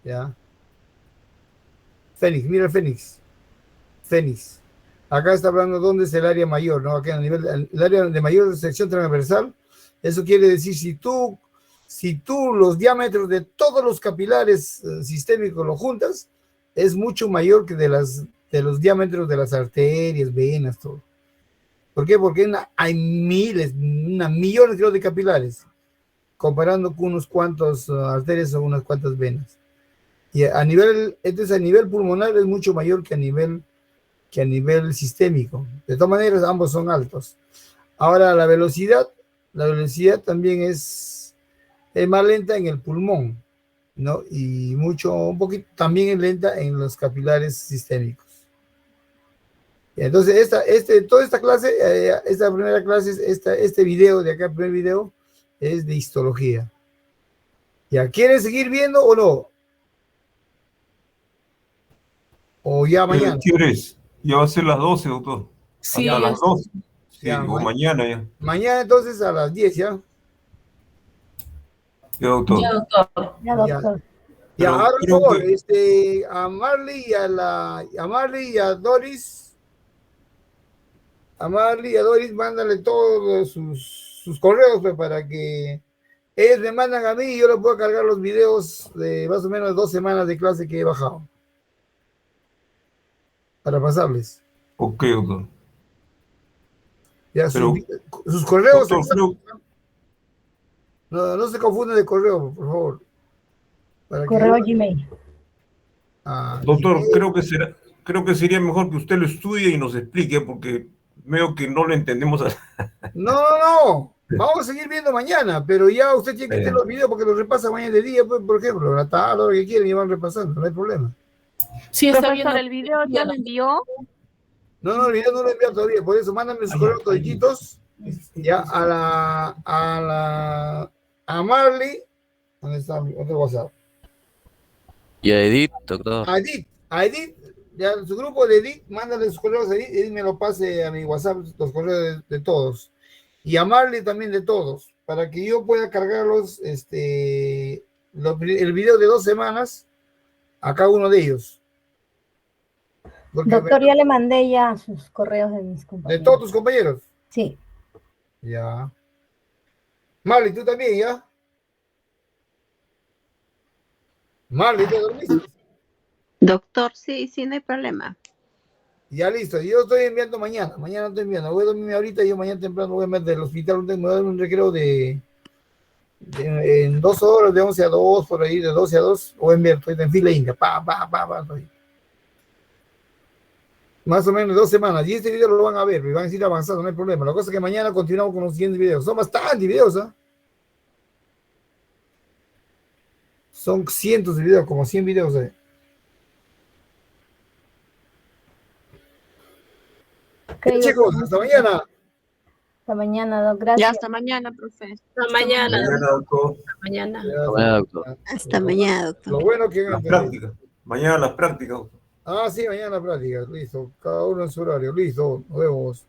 Ya. Fénix, mira el fénix. Fénix. Acá está hablando dónde es el área mayor, ¿no? Acá en el área de mayor sección transversal. Eso quiere decir, si tú los diámetros de todos los capilares sistémicos los juntas, es mucho mayor que de los diámetros de las arterias, venas, todo. ¿Por qué? Porque hay millones de capilares, comparando con unos cuantos arterias o unas cuantas venas. Y entonces a nivel pulmonar es mucho mayor que a nivel sistémico. De todas maneras, ambos son altos. Ahora, la velocidad también es más lenta en el pulmón, ¿no? Y un poquito también es lenta en los capilares sistémicos. Entonces, toda esta clase, esta primera clase, este video de acá, el primer video, es de histología. ¿Ya quieren seguir viendo o no? ¿O ya mañana? ¿Qué hora es? Ya va a ser las 12, doctor. Sí, Hasta las 12. Sí, Ya, o mañana ya. Mañana entonces a las 10, ¿ya? Ya, doctor. ya, doctor. Ya, doctor. Ya, Pero ahora por creo favor, que- a Marley y a Doris, mándale todos sus correos, pues, para que ellos me mandan a mí y yo les puedo cargar los videos de más o menos 2 semanas de clase que he bajado para pasarles. Ok, doctor. Ya, Pero, sus correos, doctor, creo, no se confunden de correo, por favor. Para que- Correo Gmail. doctor, Gmail. creo que sería mejor que usted lo estudie y nos explique, porque veo que no lo entendemos. No. Vamos a seguir viendo mañana, pero ya usted tiene que tener los videos porque los repasa mañana de día, pues, por ejemplo, a la tarde, a la hora que quieren y van repasando, no hay problema. Sí, está Profesor, bien. el video ya lo envió. No, el video no lo he enviado todavía, por eso mándame sus correos todititos, ya a Marley, ¿dónde está mi otro WhatsApp? Y a Edith, doctor. A Edith, ya su grupo de Edith, mándale sus correos a Edith, Edith me lo pase a mi WhatsApp, los correos de todos. Y a Marley también de todos, para que yo pueda cargarlos, el video de 2 semanas a cada uno de ellos. Porque Doctor, ya le mandé ya sus correos de mis de compañeros. todos tus compañeros. Sí. Ya. Marley, tú también, ¿ya? Marley, ¿te dormiste? Doctor, sí, no hay problema. Ya listo, yo estoy enviando mañana estoy enviando, voy a dormirme ahorita y yo mañana temprano voy a meter del hospital, me voy a dar un recreo en 2 horas, de 11 a 2, por ahí, de 12 a 2, voy a enviar, estoy en fila india, estoy. Más o menos 2 semanas, y este video lo van a ver, van a ir avanzando, no hay problema, la cosa es que mañana continuamos con los siguientes videos, son bastantes videos, ¿eh? Son cientos de videos, como 100 videos, Ok, chicos, doctor. hasta mañana. Hasta mañana, doc. Ya Gracias. hasta mañana, profe. Hasta mañana. Mañana, doctor. Hasta mañana. Bueno, doctor. Hasta mañana, Lo doctor. bueno que Las prácticas. Mañana las prácticas, doctor. Sí, mañana prácticas, listo. Cada uno en su horario, listo. Nos vemos.